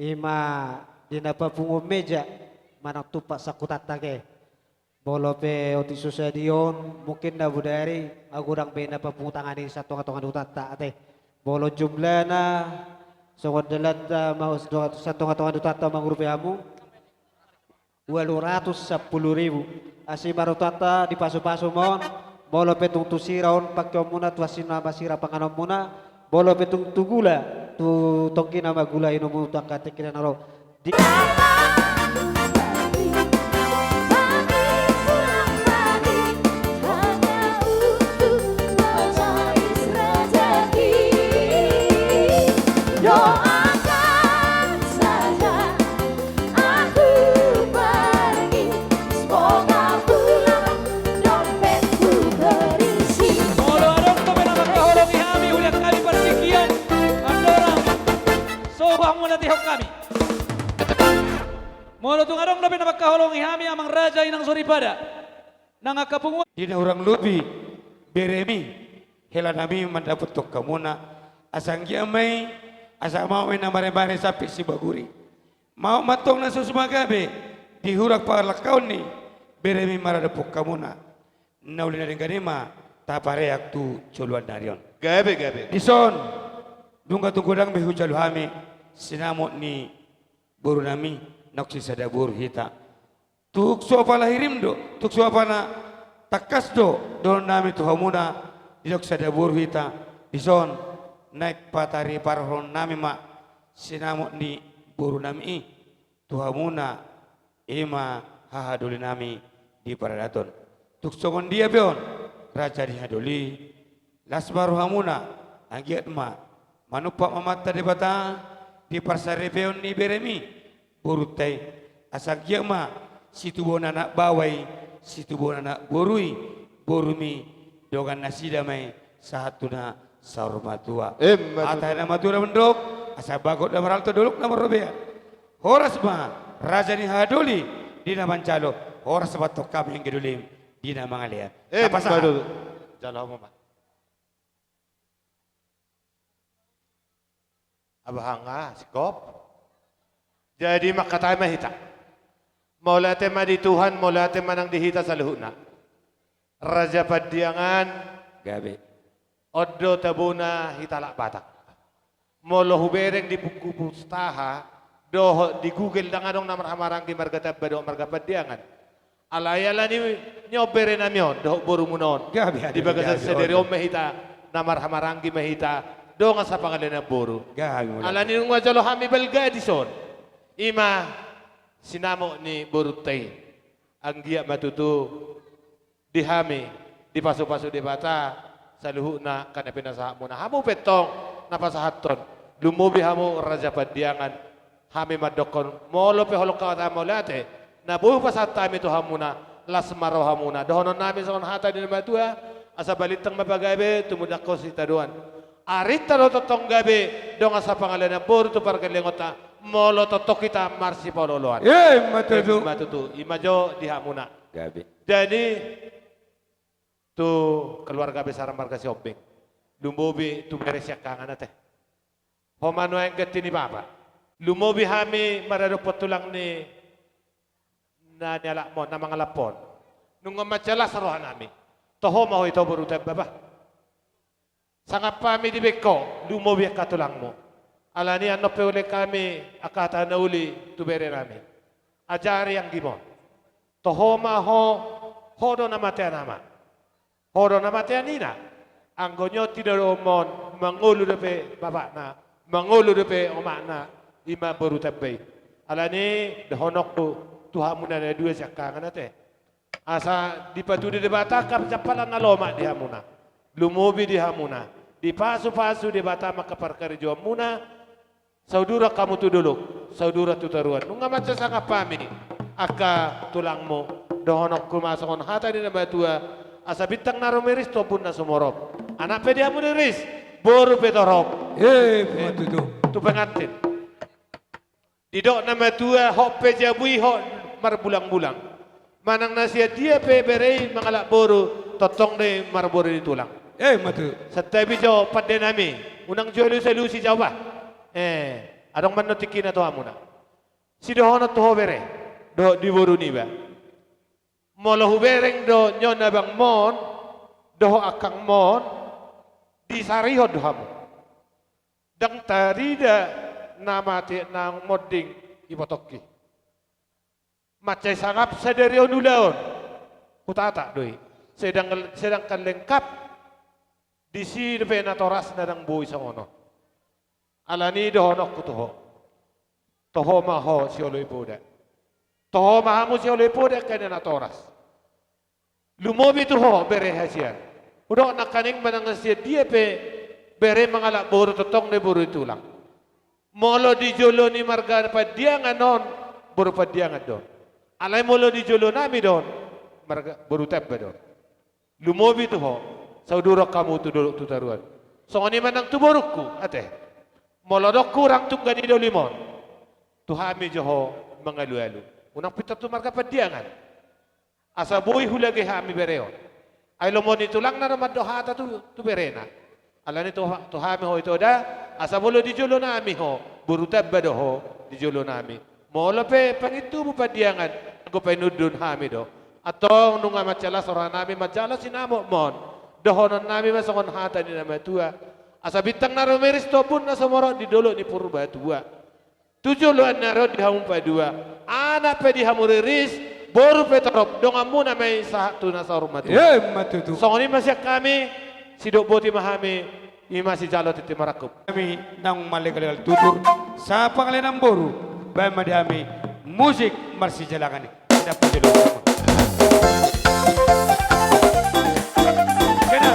B: Ima dinapapungo meja manang tupak sa kutatake. Bolo pe oti susedion mungkin na budari agurang be napapuntangan sa tunga-tunga dutata ate. Bolo jumlah na sungod dalat mau sa tunga-tunga dutata mangrupiamu 810.000. Asi marutata di paso-paso mon. Bolo pe tung tusiraon pagkaw muna tuasin na masira panganom muna. Bolo pe tung tugula tu tongki na magula ino mo tang katikina na ro. Di
J: Doakan saja aku pergi, semoga pulang dompetku berisi.
A: Molo adong to na magkahulong ihami ulit kami persikian. Andorang sobang mula tihok kami. Molo tung adong na magkahulong ihami amang raja inang Suripada. Nangakapungo.
K: Dina orang lubi beremi hela nami mendapat tok kamuna asang giamai asa mau na mare-mare sapi si baguri mau matong na susumagabe dihurak parlakaw ni beremi maradapok kamuna nauli na rin ganima tapareak tu chuluan narion
C: Gabe.
K: dison dunga tungkudang behujalo hami sinamot ni buru nami naksi sadabur hita tuk suapa lahirim do tuk suapa na takas do don nami tu hamuna didok sadabur hita dison naik patari parhon nami ma sinamot ni buru nami tu hamuna ima hahaduli nami di paradaton tuk songon dia beon raja di haduli lasbaru hamuna anggiat ma manupak mamata di bata di parsare beon ni beremi burutai asal giat ma situ bona nak bawai situ bona nak borui borumi dogan nasi damai sahatuna sarmatua atai nama tura mendok asal bagot nama ralto doluk nama robea horas ma raja ni haduli di nama calo horas batok kami yang gedulim di nama ngalia apa sah
C: Jalo mo ba? Abahanga, sikop. Jadi makatay mahita. Mula tema di Tuhan, mula tema nang dihita sa luhut na. Raja Padiangan,
K: gabe
C: Oddo Tabuna, hitalak batak. Molo hubereng di buku pustaha, doh di Google danganong namarhamarang di marga tabado marga Padiangan. Alayala ni nyobere namyon, doh buru munon.
K: gabe
C: Di bagasan sederi om mahita, namarhamarang di mahita, doh nga sa pangalan na buru.
K: gabe
C: Alani nung wajalo hami belga Edison. Ima sinamo ni Borutay. Ang giya matutu di hami di paso-paso di bata sa luhu na kanapin na sa muna. Hamu petong napasahaton. Lumubi hamu Raja Padiangan. Hami madokon. Molo pe holokawat amo late. Nabuhu pa sa tami to hamuna. Lasmaro hamuna. Dohonon namin sa konhata di nabatua. Asa balitang mapagabe tumudako si taduan. Arita do totong gabi dong asa pangalan na Boruto pargalingota. Molo totok kita marsi pololoan. Matutu. Imajo diha muna.
K: gabe
C: Jadi tu keluarga besar marga Siombing. Lumbobi tu meresyak kangen teh. Homano yang getini bapa. Lumbobi hami maradopot tulang ni na nyalak mo na mga lapon. Nung matsala sa rohan nami. Toho mo ito burutay baba. Sangap kami di beko, lumbobi katulang mo. Alani ano pe uli kami akata na uli tubere nami. Ajari ang gimon. Tohoma hodo na matea nama. Hodo na matea nina. Ang gonyo tinaromon mangulo depe baba na. Mangulo depe omak na ima berutambay. Alani dahonok tu tuha muna na dua siya kangen nate. Asa dipatudi de bata kapcapalan na loma di hamuna. Lumubi di hamuna. Di pasu-pasu di bata makaparkarijo muna. Saudara kamu tu dulu, saudara tu taruan. Nunga macam sangat pami, aka tulang mo, dohonok kumasongon hata di nama tua, asa bintang naromiris to pun na sumorop. Anak pedia mu niris, boru petorop.
K: matutu
C: Tu pengantin. Didok nama tua, hok pejabui hok marbulang-bulang. Manang nasihat dia peberei mengalak boru, totong de marburu di tulang.
K: matutu
C: Setapi jauh pada nami, unang jualu selusi jauh bah. adong manotiki na Tuhan muna. Si dohono tuho bere, do di boru ni ba. Molo hubereng do nyon abang mon, doho akang mon, di sariho dohamu. Dang tarida namati nang modding ipotoki. Macai sangap sadari onulaon. Kutata doi. Sedangkan lengkap di si depe na toras na dang buhay sa ono. Alani dohonok kutuho. Toho maho si oloy poda. Toho mahamu si oloy poda kanya na toras. Lumobi tuho bere hasian. Udah nakaning manang siya dia pe bere mangalak buru totong ne buru tulang. Molo di jolo ni marga pa dia nganon buru pa dia ngadon. Alay molo di jolo nami don marga buru tebbe don. Lumobi tuho saudara kamu tu dulu tu taruan. So ni manang tu borukku ate. Molo dok kurang tu gani do limon. Tuhami joho mangalu-alu. Unang pita tu marga pa dia ngan. Asa boy hulagi hami bereon. Ay lomoni tulang na naman dohata tu berena. Ala ni tuhami ho ito da. Asa molo di jolo nami ho. Buru tebbe do ho di jolo nami. Molo pe pangitu mo pa diangan. Ako pa inudun hami do. Atong nunga macala sora nami macala sinamo mon. Dohonon nami masakon hata ni nama tua. Asa bintang naro meris to pun na somoro di dolo ni purba tua. Tujuluan naro di hampa dua. Anak pe di hamuriris. Boru pe torop. Dong amuna may satu na sa rumah tua.
K: Matutu.
C: Songoni masyak kami. Sidok boti mahami. Ima si jalo titi marakup.
K: Kami nang malegal tutur sa pangalan ng boru. Bayan madami musik marsijalakan ni. Tidak pajalo. Kena.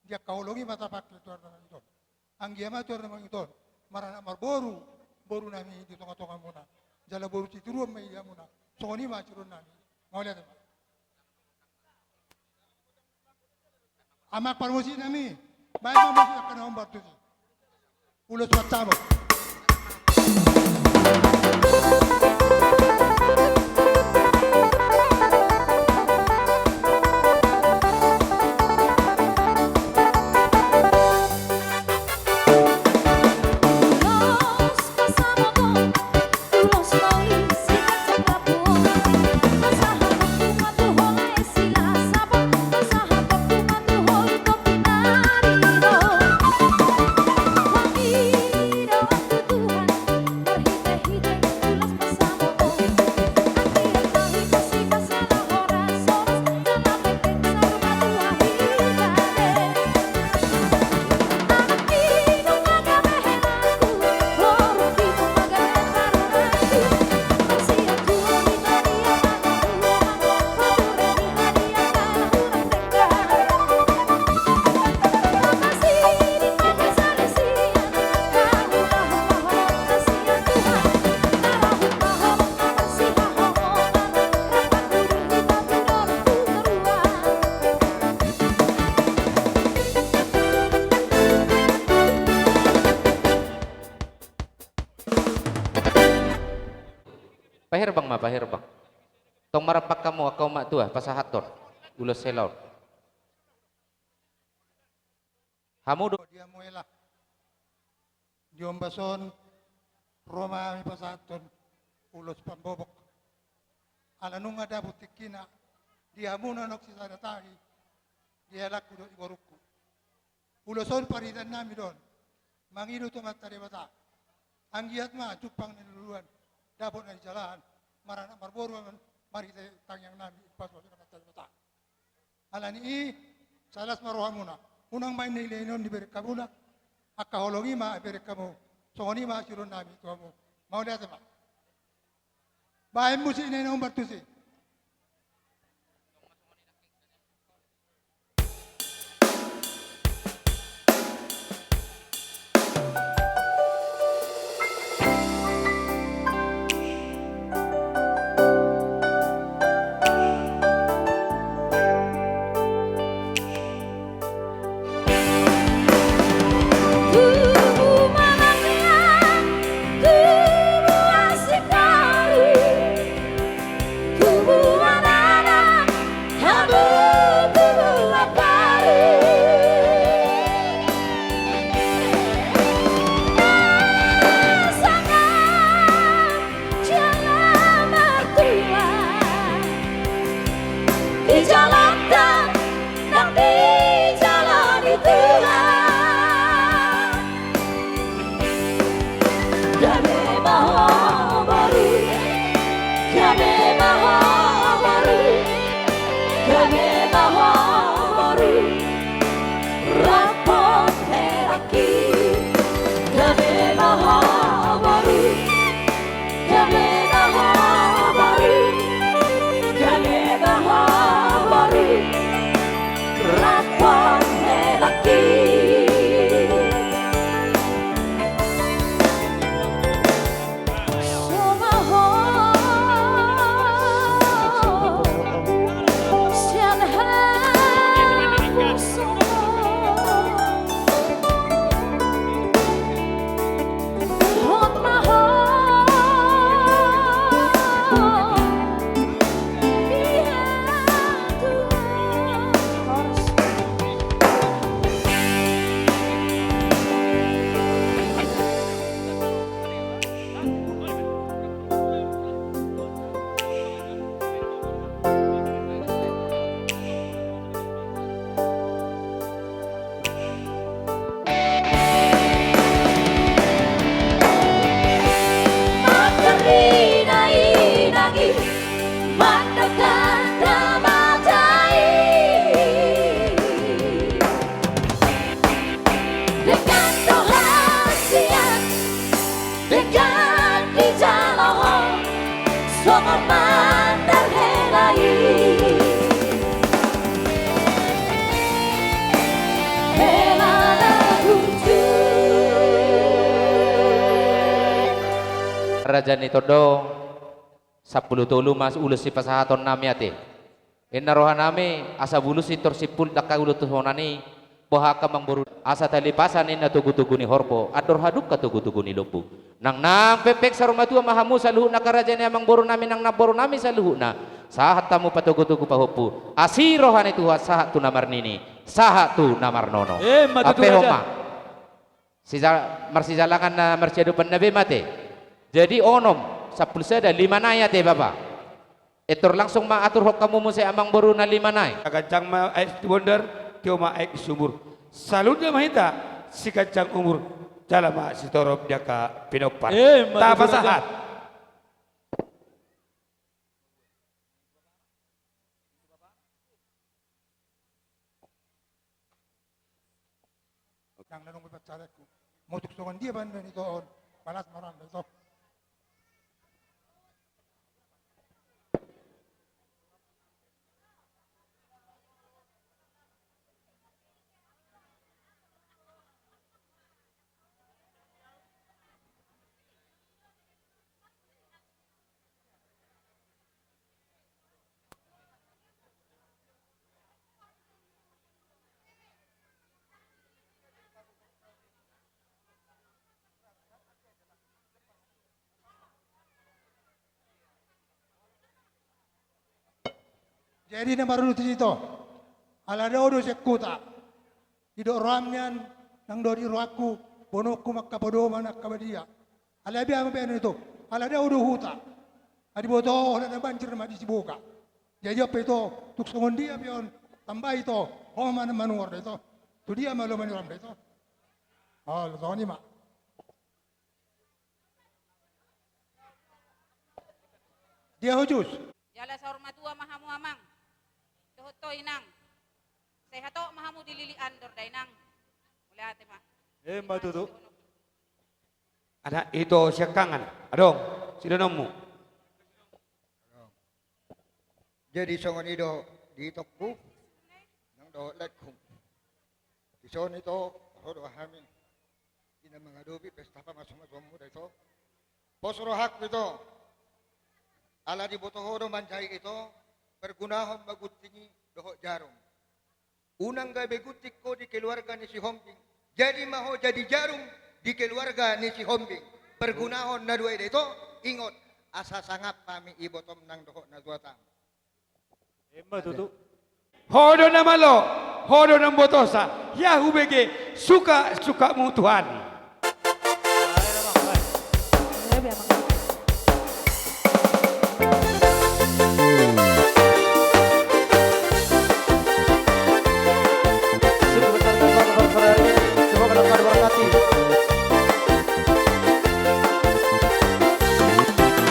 L: dia kaulongi mata pakai tuar dengan itu. Anggiama tuar dengan itu. Marana marboru, boru nami di tengah-tengah muna. Jala boru cituru mai dia muna. Soni macurun nami. Mau lihat apa? Amak promosi nami. Baik promosi akan nomor tu. ulos macamot.
D: Pahirbang ma, pahirbang. Tong marapak kamu akau mak tua pasahator. Ulos selaur. Hamudo
L: Dia muela. Diombason, Roma mi pasaton, ulos pambobok. Alanung ada butikina, dia muna nok si sadatari, dia laku do igoruku. Uloson paritan nami don, mangido to matari bata. Ang giat ma cupang niluluan, dapat na jalan, marana marboru mari tangyang nami paswa sa matari bata. Alani i salas marohamuna. Unang main nilenon di beri kamu na, akahologi ma beri kamu, songoni ma sirun nami tuamu, mau lihat ma. Bahem musi ini nomor tusi.
D: Raja ni todo 10 tulu mas ulus si pasahaton nami ate. Inna rohanami asa bulus si torsipul daka ulut honani boha kamang boru asa talipasan ina tugu-tugu ni horbo ador haduk ka tugu-tugu ni lubu nang pepek sa rumah tua mahamu sa luhuk na karajaan amang boru namin nang naboru namin sa luhuk na sahat tamu patugu-tugu pahupu asirohan itu sahat tu namar nini sahat tu namar nono ape homa marsijalangan na marsiadupan nabi mate jadi onom sa pulsada 5 naya te baba etor langsung maatur hok kamu mo sa amang boru na 5 nay
K: Kacang ma wonder tio ma sumur. Saludnya mahita si kacang umur jalama si torop dia ka pinopat. Tak pasahat.
L: Yang nanong ipatsalat ko. Mutuksungan dia banda nito on. Palas maran nito. Jadi na marunut dito. Ala daw do sekuta. Ido ramyan nang do di ruaku bonoku makkapodo manak kabadia. Ala biya maben ito. Ala daw do huta. Adi boto na banjir na di sibuka. Jadi apa itu tuksungon dia pion tambah itu oh mana manuar itu. Tu dia malu manuar itu. Oh lo ni mak. Dia hujus.
G: Jala sa rumah tua mahamu amang. Tuhuto inang. Sehato mahamu dililian dorday nang. Mula ate ma.
K: Matutu. Ada itu siakangan. Adong, sidonomu.
E: Jadi songon ido di tokku nang do lekkum. Di son itu rodo hamin. Ina mengadobi pesta pamasuma-sumu dito. Posro hak itu. Ala di botohodo manjai itu pergunahon magutingi dohok jarum. Unang gabe gutik ko di keluarga ni si Hombing. Jadi maho jadi jarum di keluarga ni si Hombing. Pergunahon na dua itu ingot asa sangap pami ibotom nang dohok na duatam.
K: Hodo na malo, hodo na botosa. Yahu bege suka mu Tuhan.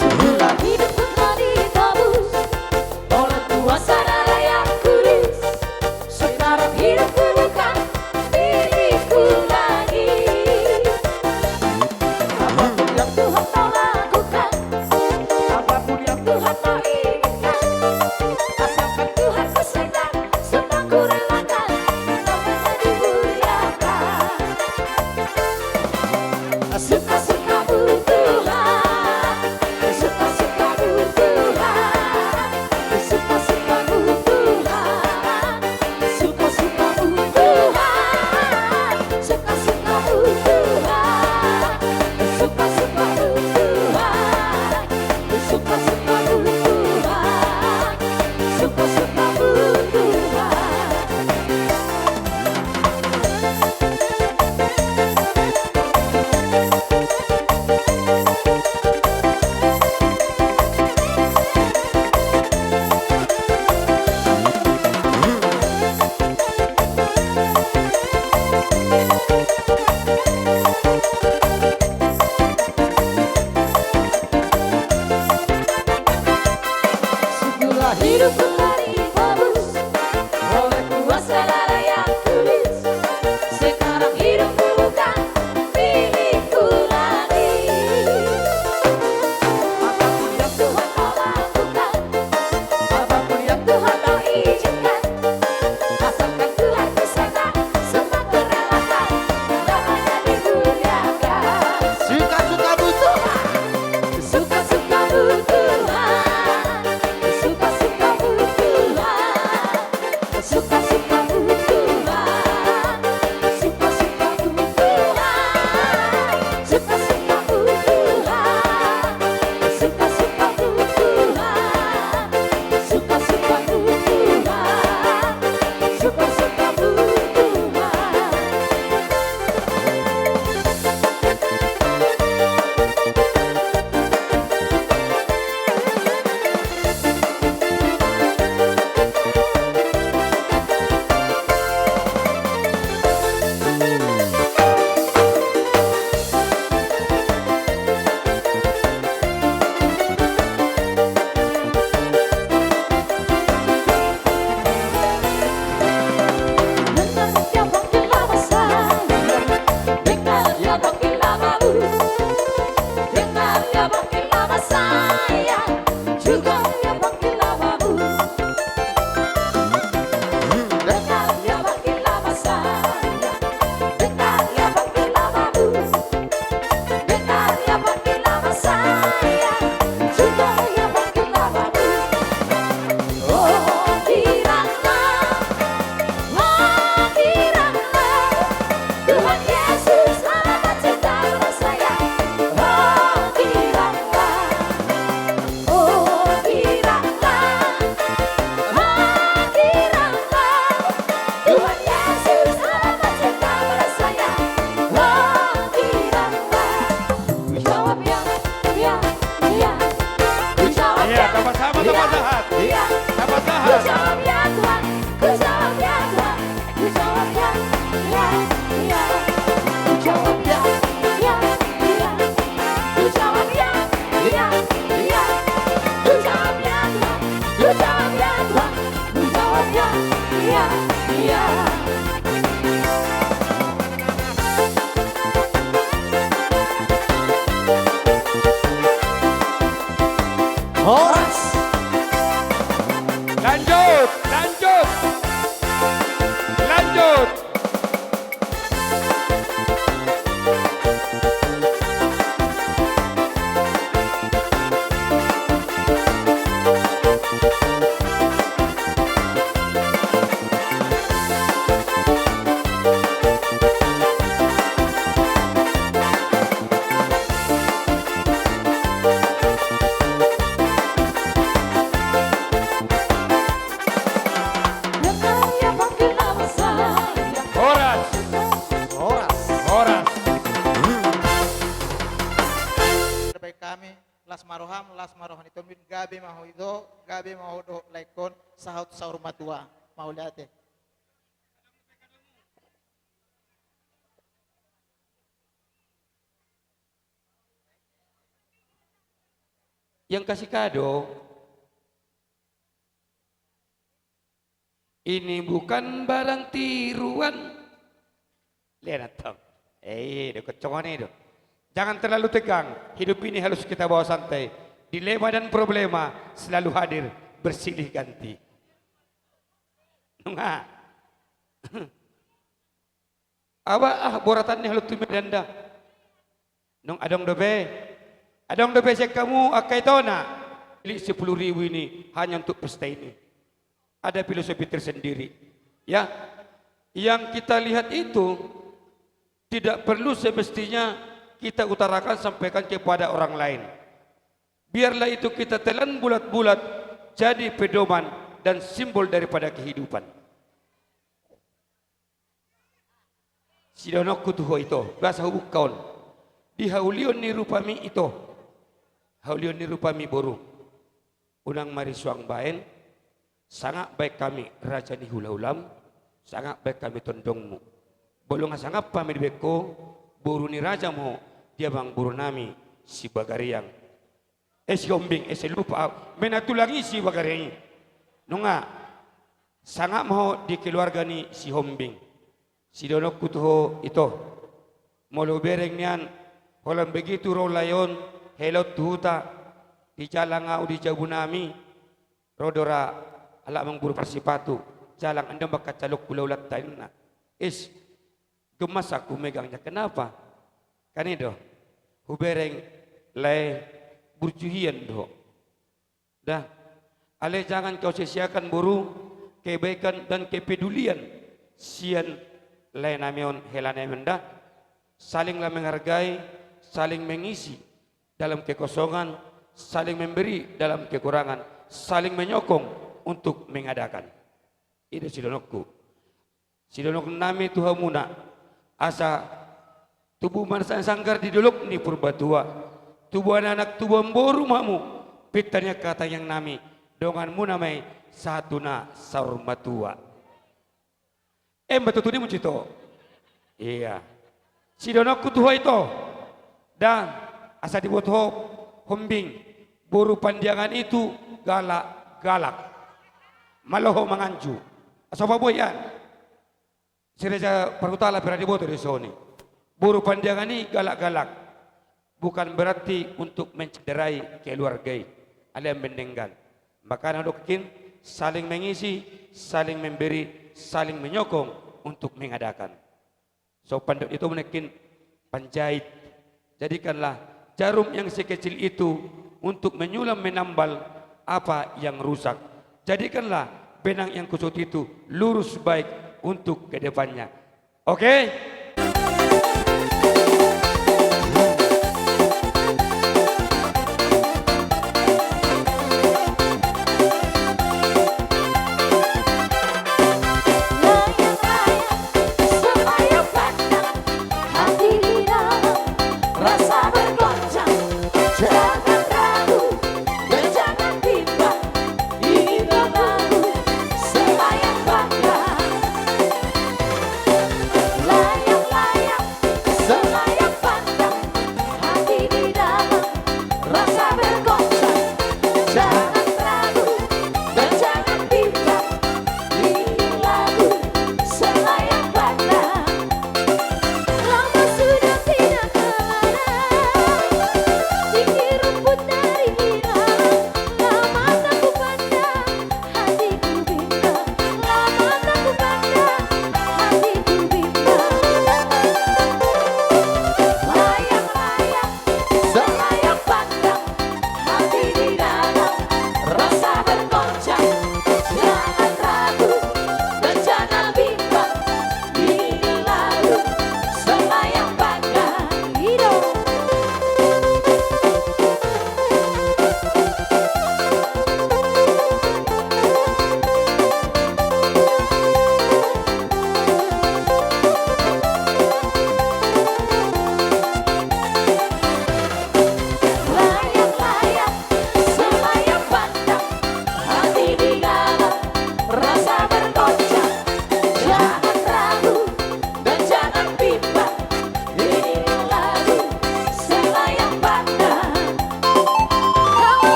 J: Sebulan hidupku telah ditebus oleh kuasa darah yang kudus. Sekarang hidupku bukan milikku lagi. Apapun yang Tuhan mau lakukan, apapun yang Tuhan mau inginkan, asalkan Tuhan bersedia, semua ku relakan, namanya dimuliakan.
M: maram las marohan itu min gabe maho do laikon sahut sahur matua mau lihat ya.
K: Yang kasih kado ini bukan barang tiruan. Lihat dong. Dekat congan itu. Jangan terlalu tegang. Hidup ini harus kita bawa santai. Dilema dan problema selalu hadir bersilih ganti. Nunga. Aba boratannya halut tumedanda. Nung adong dobe. Adong dobe saya kamu akaitona. Beli 10.000 ini hanya untuk pesta ini. Ada filosofi tersendiri. Ya. Yang kita lihat itu tidak perlu semestinya kita utarakan sampaikan kepada orang lain. Biarlah itu kita telan bulat-bulat jadi pedoman dan simbol daripada kehidupan. Sidonokku tuho itu bahasa hubuk kaun. Di haulion ni rupami itu. Haulion ni rupami boru. Unang marisuang baen. Sangat baik kami raja ni hula-ulam. Sangat baik kami tondongmu. Bolong sangat pamit beko. Boru ni raja mo. Dia bang boru nami si Bagariang. Si Hombing, si lupa. Menatulangi si Bagariang. Nunga. Sangat mau di keluarga ni si Hombing. Si donok kutuho ito. Molo bereng niyan. Walang begitu ro layon. Helot tuhuta. Di jalang au di jabu nami. Rodora. Ala mang buru persipatu. Jalang anda makacalok kulaulat tayo na. Gemas aku megangnya. Kenapa? Kanido. Hubereng lay burjuhian do. Dah. Ale jangan kau sia-siakan buru kebaikan dan kepedulian. Sian lay namion helane menda. Salinglah menghargai, saling mengisi dalam kekosongan, saling memberi dalam kekurangan, saling menyokong untuk mengadakan. Itu sidonokku. Sidonok nami tuhamuna. Asa tubuh manasa sanggar di duluk ni purbatua. Tubuh anak-anak tubuh boru mamu. Pitanya kata yang nami. Donganmu namai satuna sarmatua. Betul ni mucito. Iya. Sidonokku tuha itu. Dan asa dibuat Hombing. Boru pandiangan itu galak-galak. Maloho manganju. Asa baboy yan. Sireja Perhutala pernah dibuat di sini. Boru pandiangan ini galak-galak. Bukan berarti untuk mencederai keluarga. Ada yang meninggal. Maka nadokin saling mengisi, saling memberi, saling menyokong untuk mengadakan. So panduk itu menekin panjait. Jadikanlah jarum yang sekecil itu untuk menyulam menambal apa yang rusak. Jadikanlah benang yang kusut itu lurus baik untuk kedepannya. Oke?
J: Layang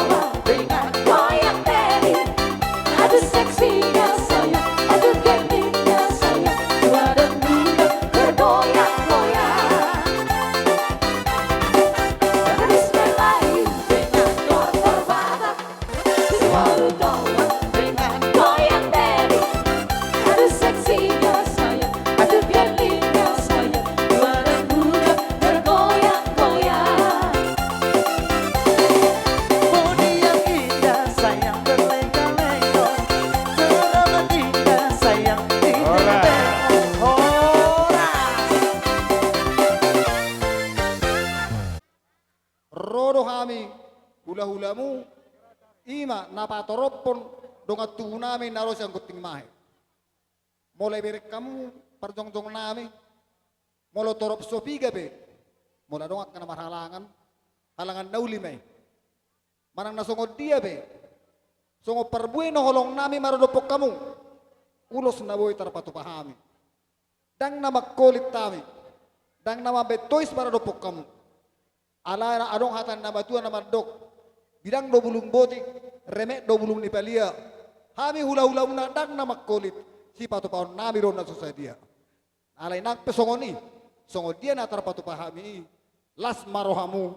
J: doang dengan goyang teri. Aduh seksinya sayang, aduh gemingnya sayang, tua dan muda bergoyang-goyang. Bismillahirrahmanirrahim dengan doa terbatas, selalu doang dengan goyang teri. Aduh seksinya sayang, aduh gemingnya sayang, tua dan muda bergoyang-goyang.
M: Budi yang indah sayang berlenga-lenga, teramat indah sayang ditebeng orang.
B: Rodo kami hula-hulamu ima napatoropon dongat tuhu namin naros yang kuting mahe. Mulai berek kamu perjong-jong nami, molo torop sopiga be, mula dongat kana marhalangan, halangan nauli may. Manang nasungod dia be, sungod perbuin no holong nami marodopok kamu, ulos na boy tarapatupahami. Dang na magkulit tami, dang na mabetois marodopok kamu. Ala na adong hatan na batuan na mandok, bidang do bulung botik, remek do bulung nipalia. Hami hula-hula muna dang na magkulit, si patupahon nami ron na susaya. Alay nang pesongoni, songod dia na tarapatupahami, las marohamu,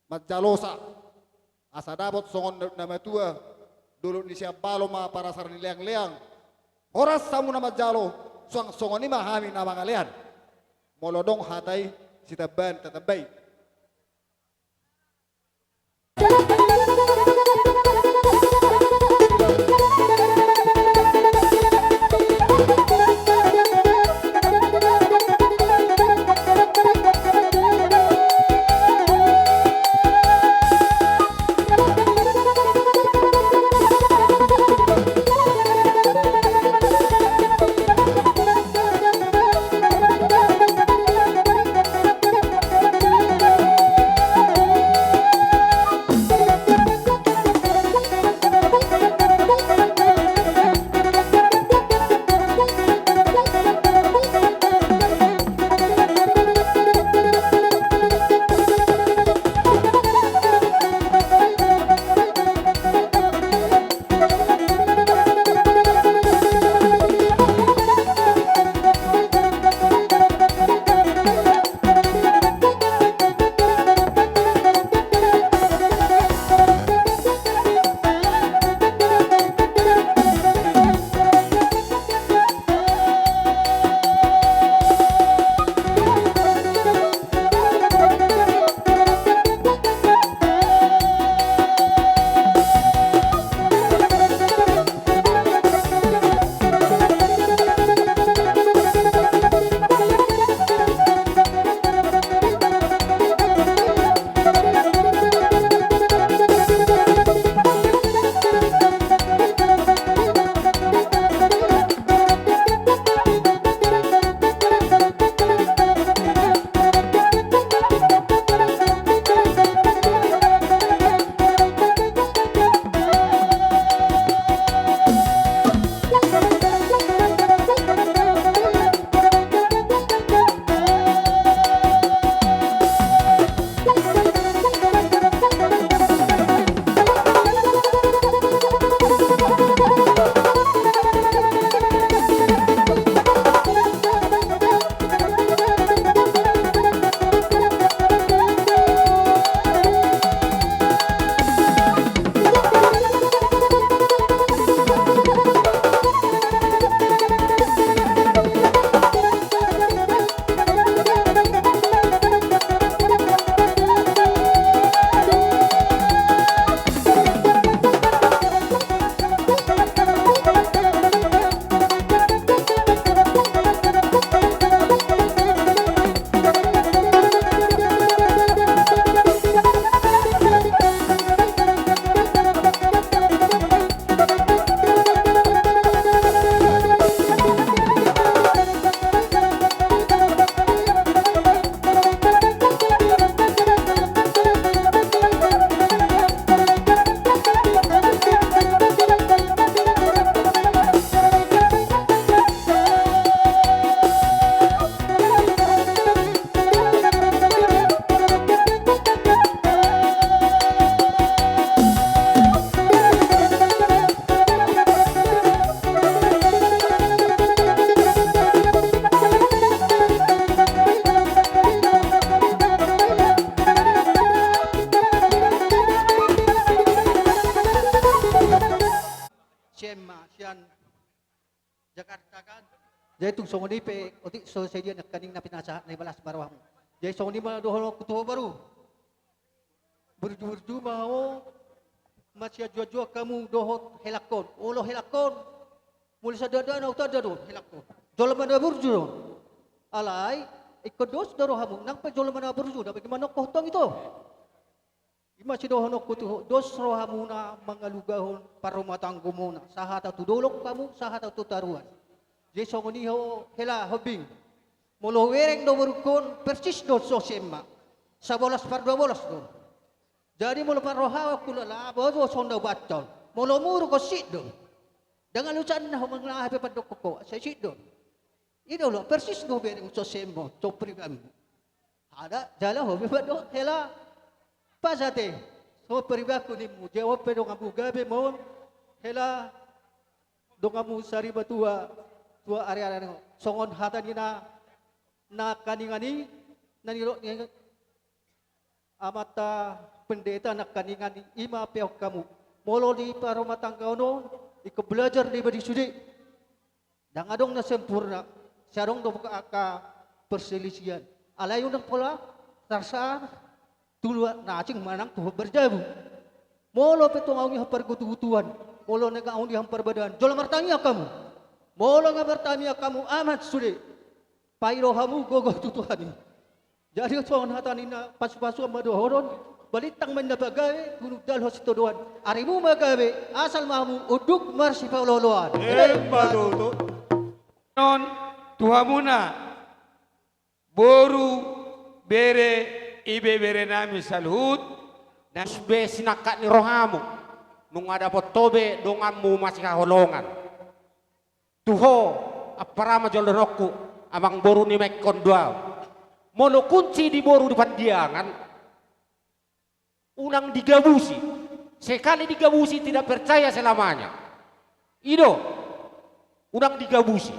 B: madjalosa. Asa dabot songon na matua, dulu ni siya balo ma para sarang liang-liang. Oras samu na madjalo, songoni mahami na mga lian. Molodong hatay, sitaban tatabay. Emma sian Jakarta kan. Jadi tung songoni pe otik so saya nak kaning na pinasa na balas marwah. Jadi songoni ma dohon kutuho baru. Berju mau masih jua kamu dohot helakon. Olo helakon. Mula sadada na utada do helakon. Jolaman na burju. Alay ikodos daro hamu nang pa jolaman na burju na bagaimana kohtong ito. Ima si dohon kutuho dos rohamuna mangalugahon parumatang gumuna. Sahata tudolok kamu sahata tutaruan. Jadi songoni ho hela hobing. Molo wereng do berukun persis do sosemma. 11 par 12 do. Jadi molo paroha kula la bodo sonda batol. Molo muru ko siddo. Dengan lucan na mangla hape padok ko sa siddo. Ido lo persis do wereng sosemmo topri kami. Ada jala hobi bado hela pasate. So peribaku ni mu jawab pedo ngabu gabe mo hela do ngamu sari batua tua area songon hata nina na kaningani naniro amata pendeta nak kaningani ima peok kamu molo di rumah tangga ono iko belajar di badi sudi dang adong na sempurna sarong do buka aka perselisihan alayun ng pola rasa tulua na acing manang tuh berjabu molo petong aungi pergutu-gutuan molo nega aungi hampar badan jol martanya kamu molo nga bertanya kamu amat sulit. Pairo hamu gogo tutuhani. Jadi soan hatanina pas-pasu madohoron balitang man nabagawe gunug dalhos todoan. Arimu magawe asal mamu uduk marsi pauloloan.
K: Maduto. Non tuhamuna boru bere ibe bere nami salhut
D: Nasbe sinakat ni rohamu. Nung ada potobe donganmu masih kaholongan. Tuho aparama joloroku amang boru ni mekon dua mono kunci di boru depan diangan unang digabusi sekali digabusi tidak percaya selamanya ido unang digabusi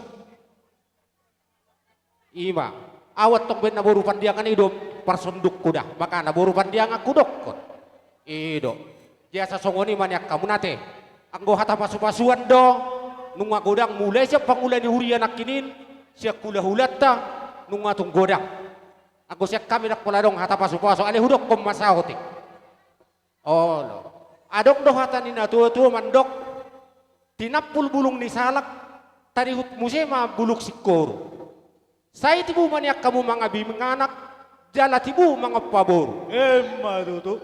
D: ima awat tong ben na boru pandiangan ido personduk kuda maka na boru pandiangan kudokot ido jasa songoni maniak kamu nate anggo hata pasu-pasuan do nunga godang mulai siya pangulan ni hurian nakinin siya kulahulata nunga tung godang ako siya kami nak puladong hata pasu-pasu ale hudok kom masahotik oh lo adok do hata ni natuwa mandok tinapul bulung ni salak tadi hut musema buluk sikoro saya tibu maniak kamu mangabi menganak jala tibu mangapabor
K: maduto.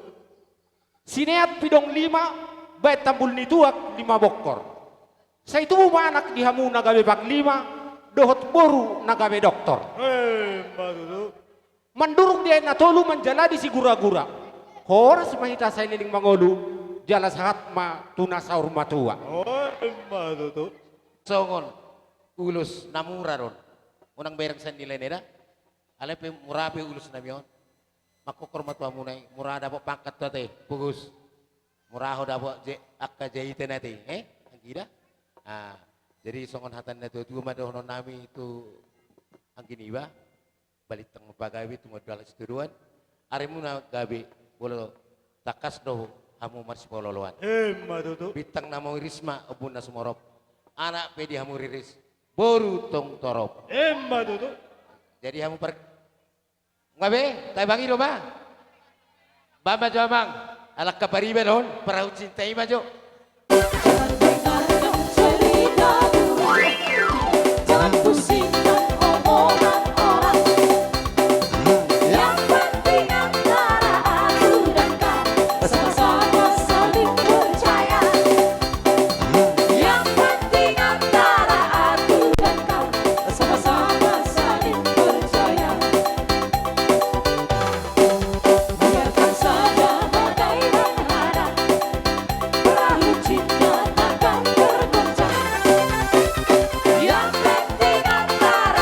D: sineat pidong 5 bait tambul ni tuak 5 bokor sa itu anak di hamu nagabe paglima dohot boru nagabe doktor manduruk dia natolu manjala di si gura-gura horas mahita sa ililing mangolu jala sahat ma tuna saur matua
C: Songon ulus namura ron unang berang sa nila nila alepe murape ulus namion makukor matua munay murah dapat pangkat to te pugus muraho dapat akka jahite nate ang gida. Ah, jadi songon hatan na tu madohon nami itu ang giniba balik tang pagawi tu modal seturuan arimu na gabi bolo takas do hamu marsi pololoan
K: Maduto.
C: bitang namo risma ubun na sumorop anak pedi hamu riris boru tong torop
K: Maduto.
C: jadi hamu per ngabe tay bangi do ba bamba jo bang alak kaparibe don parau cintai majo
J: Jangan pusingkan omongan orang. Yang penting antara aku dan kau sama-sama saling percaya. Yang penting antara aku dan kau sama-sama saling percaya. Biarkan saja badai menghadap, perahu cinta takkan tergoncang. Yang penting antara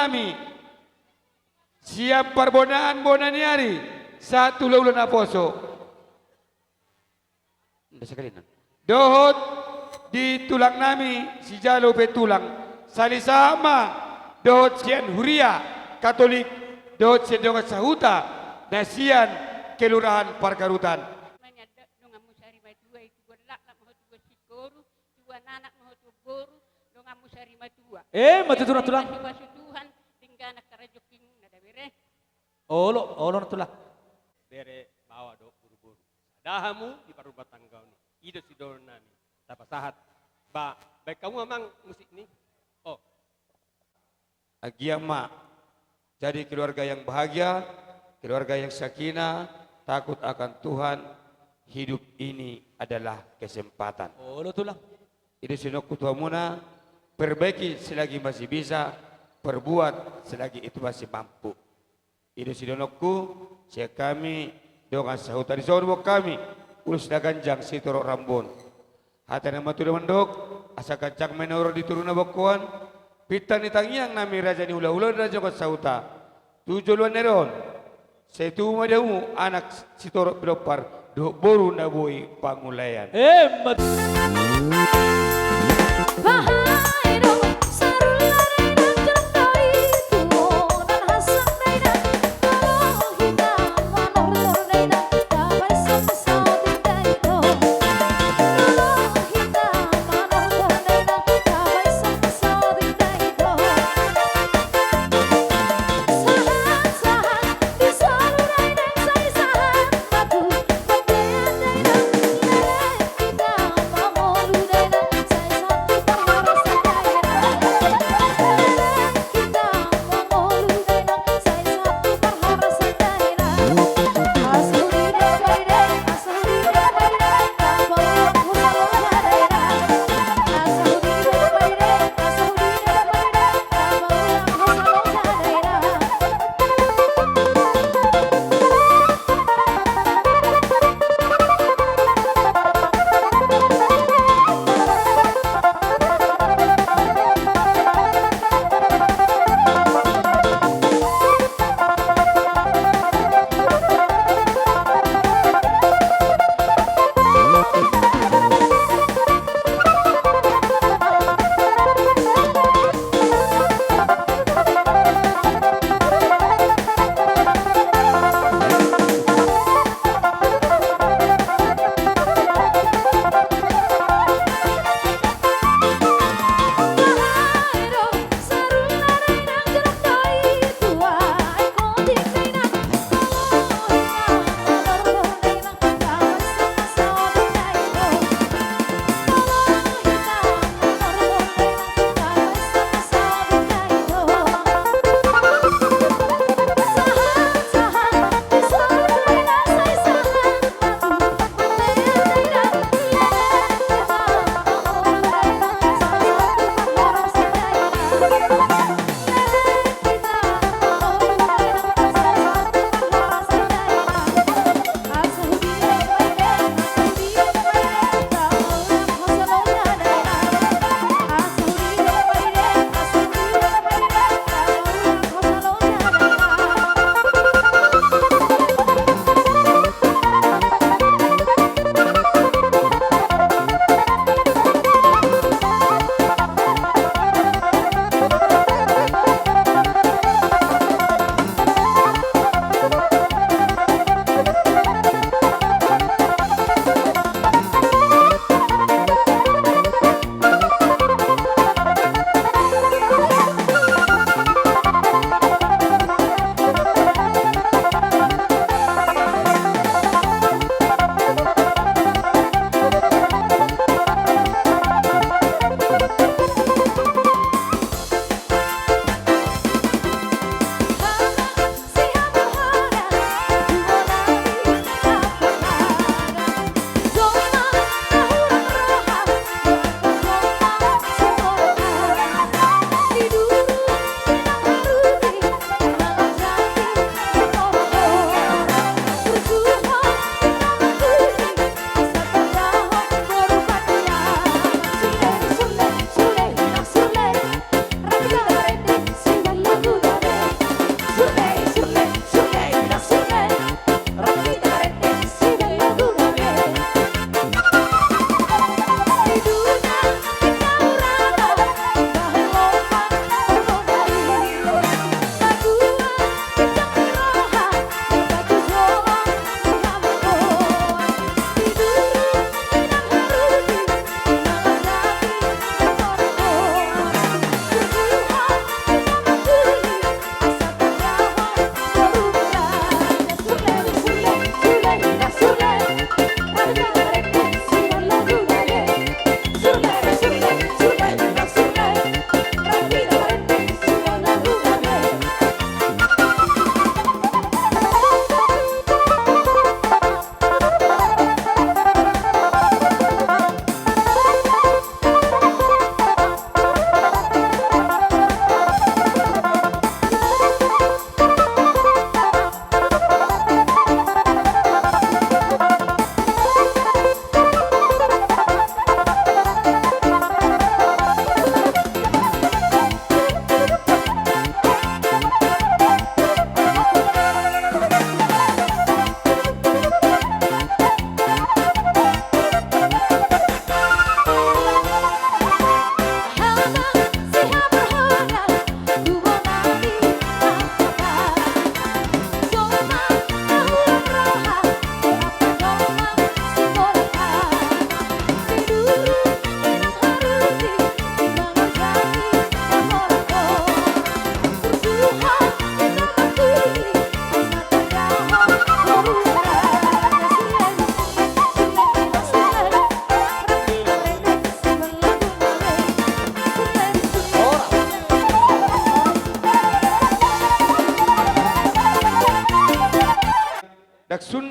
K: nami siap parbonaan bonaniari satu laulan aposo dohot di tulang nami si jalo pe tulang salisama dohot sian huria Katolik dohot sian dongat sahuta nasian kelurahan Parkarutan
A: Matutunan tulang. Olo na tulang.
N: Bere bawa do buru-buru. Dahamu di parubat tanggau ni. Ida si doron nami. Tapasahat. Baik kamu memang musik ni. Oh.
K: Agiama jadi keluarga yang bahagia, keluarga yang sakinah, takut akan Tuhan. Hidup ini adalah kesempatan.
A: Olo tulang.
K: Ini sinokku Tuhan muna, perbaiki selagi masih bisa, perbuat selagi itu masih mampu. Ini sinokku, saya kami dengan sahutan sorbo kami, ulus daganjang sitorok rambon. Hati nama tu mendok, asa kancang menor diturun bokuan, pitan itangiang nami raja ni ula-ula raja kat sahuta. Tujuan neron, setu madamu anak sitorok belopar, dok boru naboi pangulayan.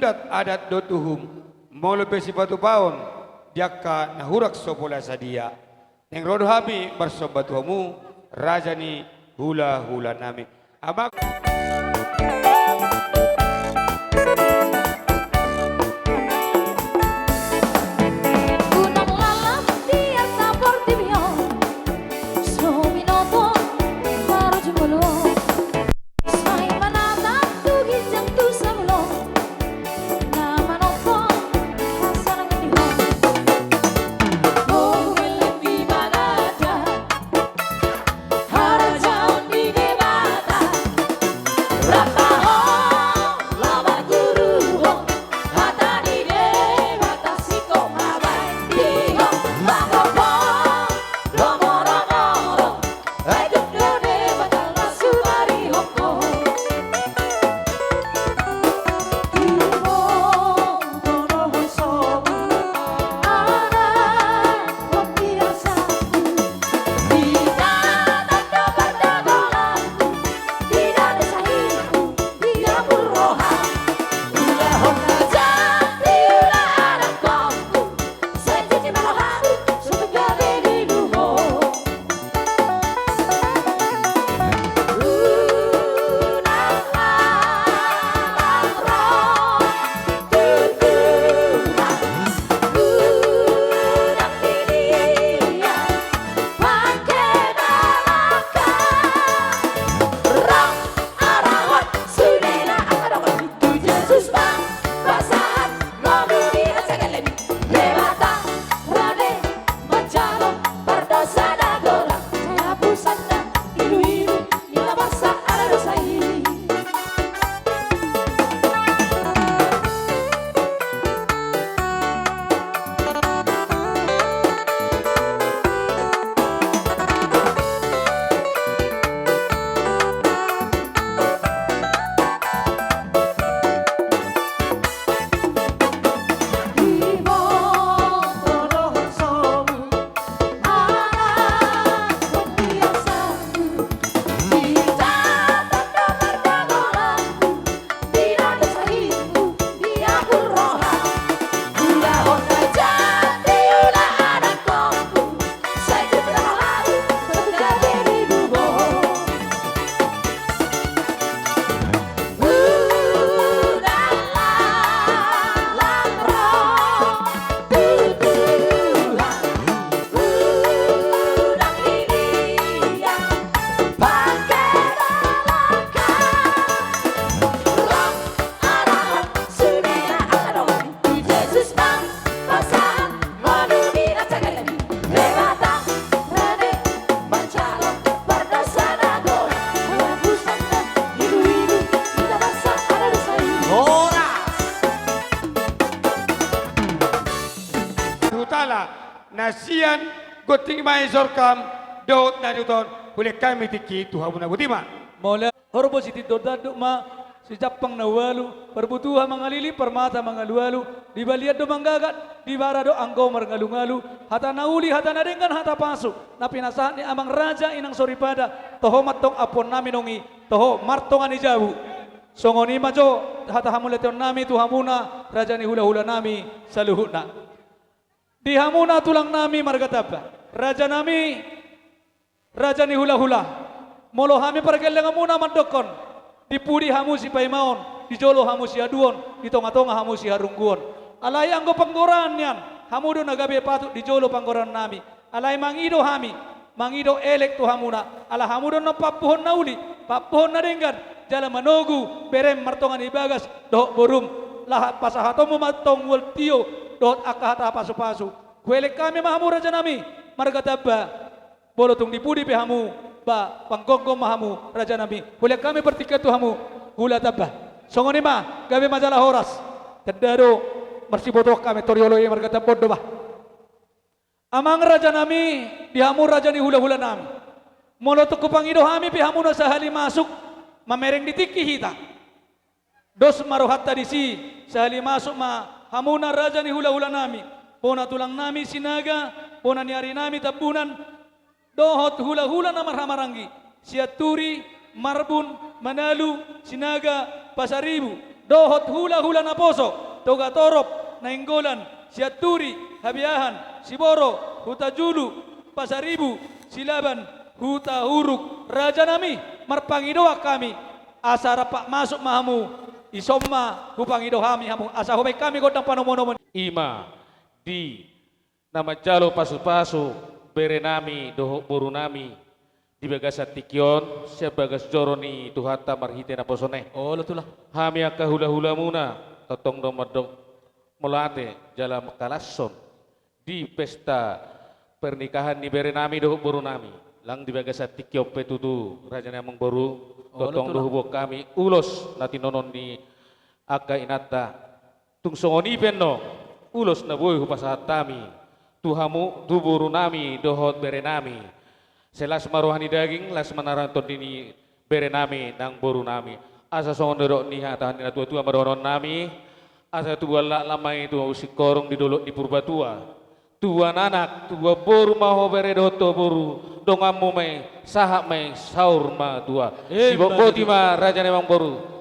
K: sudat adat dotuhum molo pesi batu paon diakka nahurak sopola sadia neng rodo hami barsobatuamu raja ni hula hula nami amak
J: Gunung lalang di atas Portimio, Sominoto baru jemolo, sai manata tu ginjang tu sablo, nama nopo asal ngediho, oh di bagada, harajaon di gebata, rata ho lama guru ho, hata di debata siko mabai diho, bagopo romo romo, hidup do debata lasu bari hoko, tibo dono hosobu, ana biasa, tidak tanda perdagangan, tidak ada sahiku, tidak berroha, ulah honda jati, ulah ada kompu, senjati merohan, sudah gabe di luho.
K: hutala nasian goting mai sorkam dot na duton boleh kami tiki Tuhan buna butima
A: Mola horbo si tidodado ma si Japang na walu perbutuha mangalili permata mangalualu di baliado manggagat di barado anggo marngalungalu hata nauli hata nadengan hata pasu na pinasahan ni amang raja inang soripada toho matong apon nami nongi toho martongan ni jabu songoni majo hata hamuleton nami tuhamuna raja ni hula-hula nami saluhuna di hamuna tulang nami margataba raja nami raja ni hula-hula molo hami pergelengan muna mandokon dipudi hamu si paimaon dijolo hamu si aduon di tonga-tonga hamu si harungguon alai anggo panggoran yan hamu do nagabe patut dijolo panggoran nami alai mangido hami mangido elek tu hamuna ala hamu do napapuhon nauli papuhon na denggan jala manogu berem martongan ibagas doh borum lah pasahatomu matong waltio doh akahata pasu-pasu kuelek kami mahamu raja nami margataba bolotung dipudi pe hamu ba panggonggong mahamu raja nabi boleh kami bertikat tuhamu hula tabah songoni ma gabe majalah horas tedaro marsibodoh kami toriolo yang berkata bodoh bah amang raja nami dihamu raja ni hula-hula nami molo tu kupangido hami pihamu no sahali masuk mamereng ditiki hita dos marohat tadi si sahali masuk ma hamuna raja ni hula-hula nami pona tulang nami sinaga pona niari nami tabunan dohot hula-hula na marhamarangi siaturi marbun manalu sinaga pasaribu dohot hula-hula na poso, toga torop, nainggolan, siaturi, habiahan, siboro, huta julu, pasaribu, silaban, huta huruk, raja nami, marpangidoa kami, asara pak masuk mahamu, isomma hupangido kami hamu, asa hubay kami godang panomonomon.
C: Ima di nama jalo pasu-pasu bere nami doho boru nami di bagas tikyon siya bagas joroni tuhata marhite na posone.
A: Oh lutulah.
C: Hami akka hula-hula muna totong domadong molate jala makalasson di pesta pernikahan ni bere nami doho boru nami. Lang di bagas tikyon petutu raja namang boru totong doho kami ulos nati nonon ni akka inata tung songoni penno ulos na boy hupasahat tami tuhamu tuburu nami dohot bere nami selas maruhani daging las manaranton dini bere nami nang boru nami asa songon dodok ni hatahan na tua-tua maronon nami asa tua lamai tua usik korong di dolok di purba tua nanak tua boru maho bere doto boru dongamu me sahak me saur ma tua si boti ma raja nemang boru.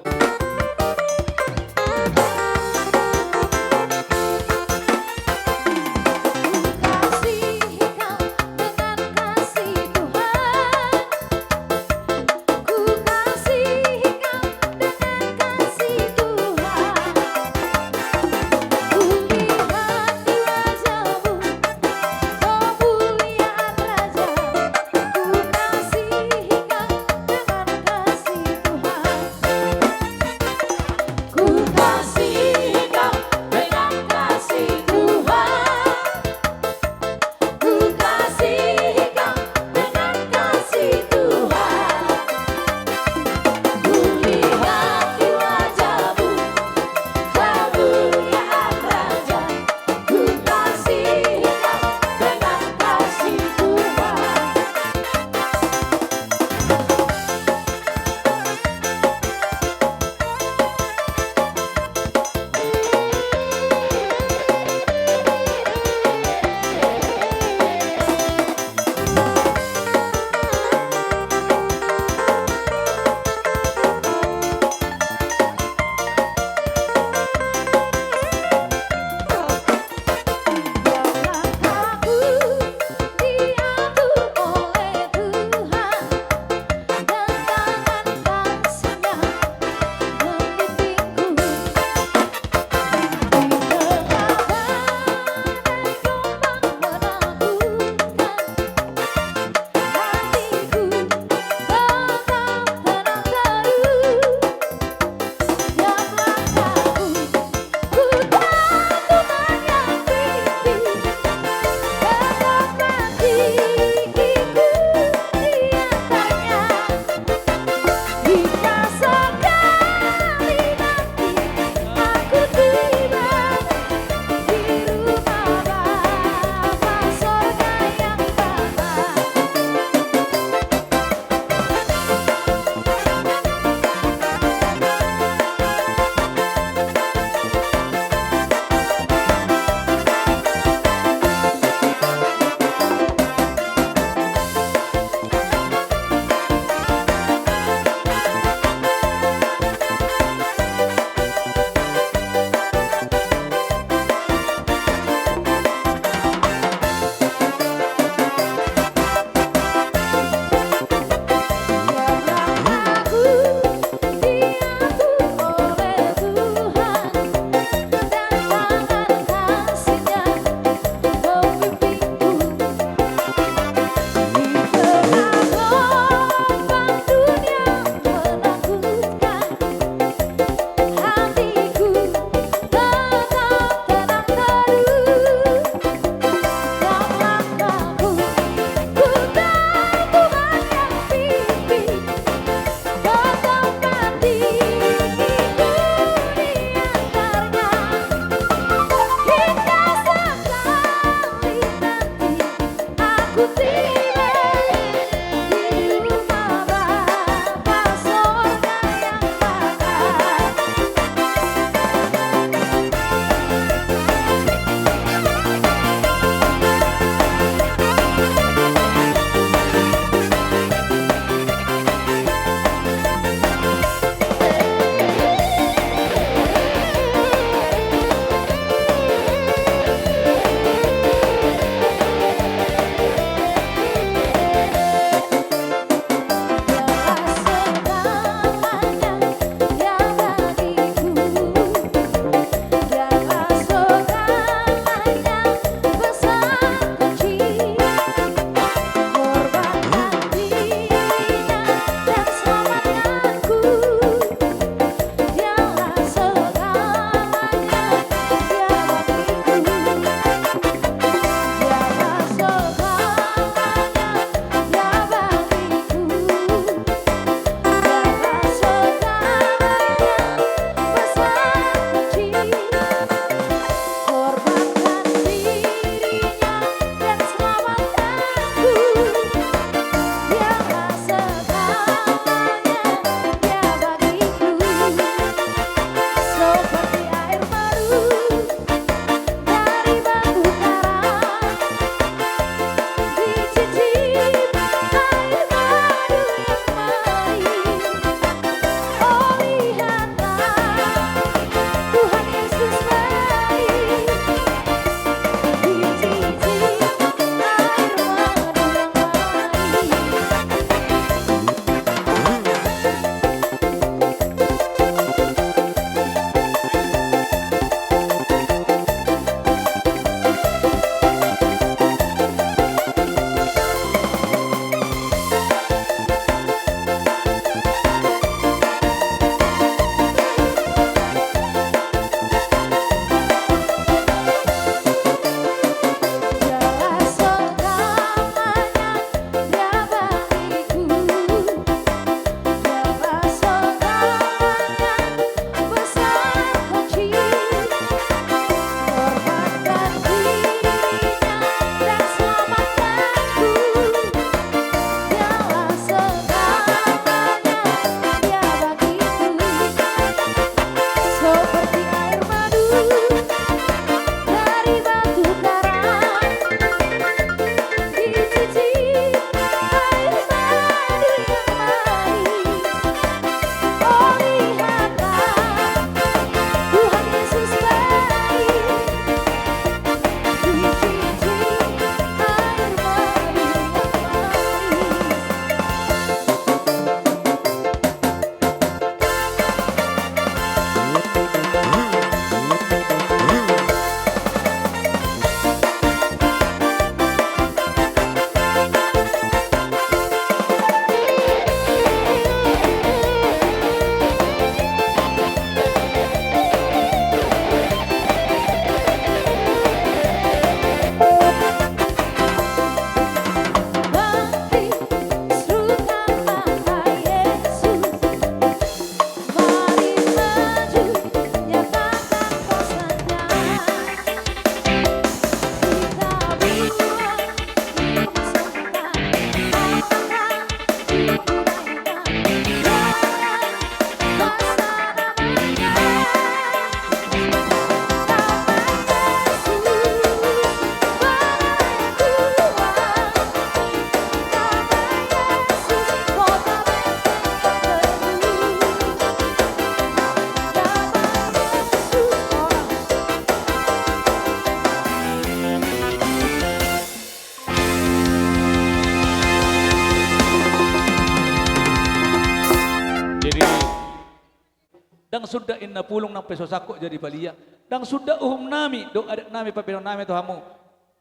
A: dang sudah inna pulong nang peso sako jadi balia dang sudah nami do adat nami pabenon nami to hamu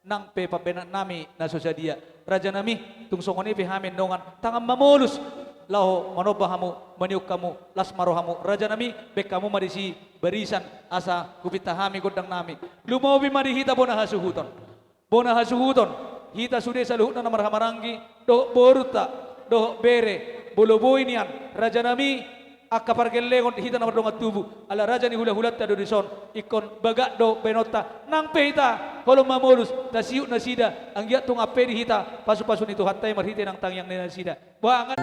A: nang pe pabenon nami na dia raja nami tung songoni pe hamin nongan tangan mamulus lao manobah hamu maniuk kamu las marohamu raja nami bek kamu marisi barisan asa kupita hami godang nami lumau bi mari hita bona hasuhuton hita sude saluhut na marhamaranggi do boruta do bere bolo boinian raja nami akapar gelengon hita na mardonga tubu ala raja ni hula-hulat ta do dison ikon baga do benota nang pehita kolom mamulus tasiu nasida anggia tung ape di hita pasu-pasu itu hatai marhite nang tangyang na sida banget.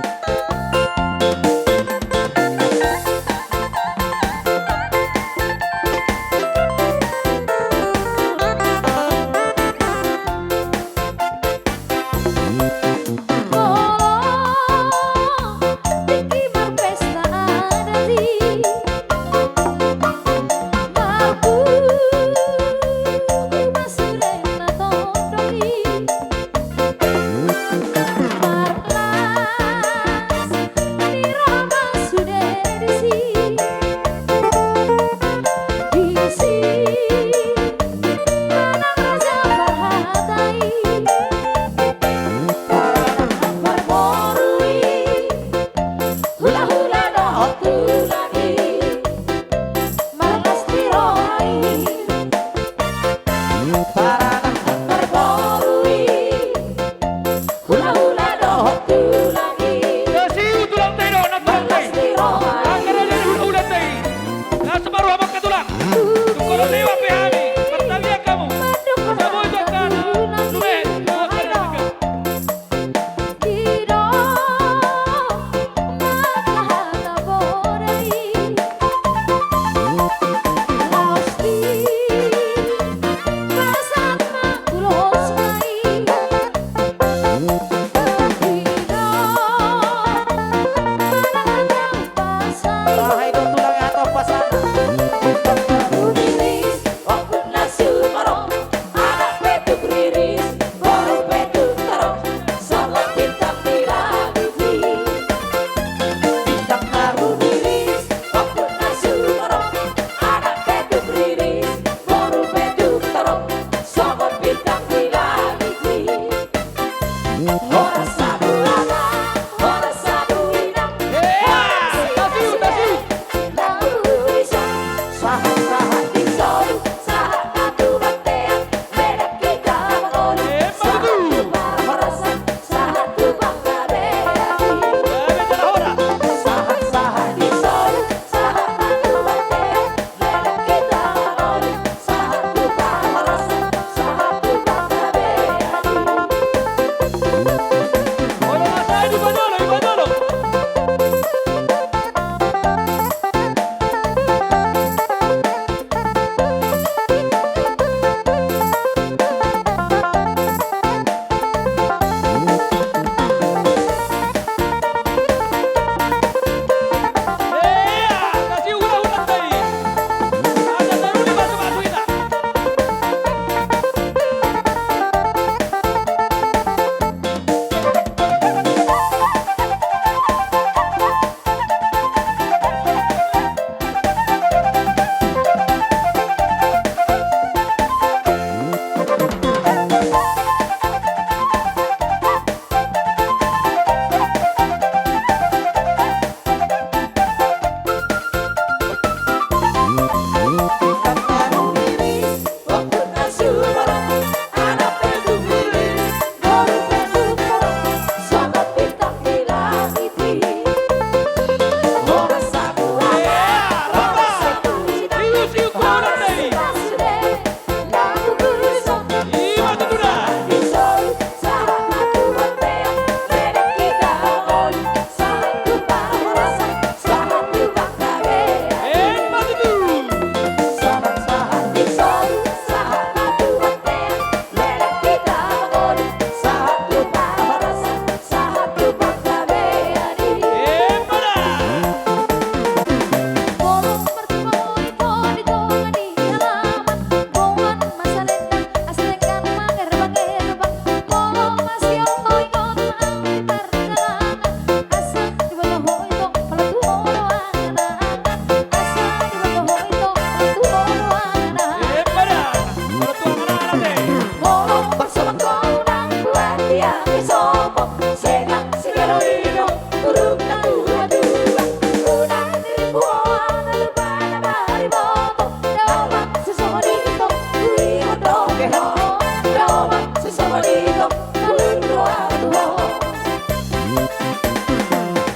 J: songonido berdoa-doa.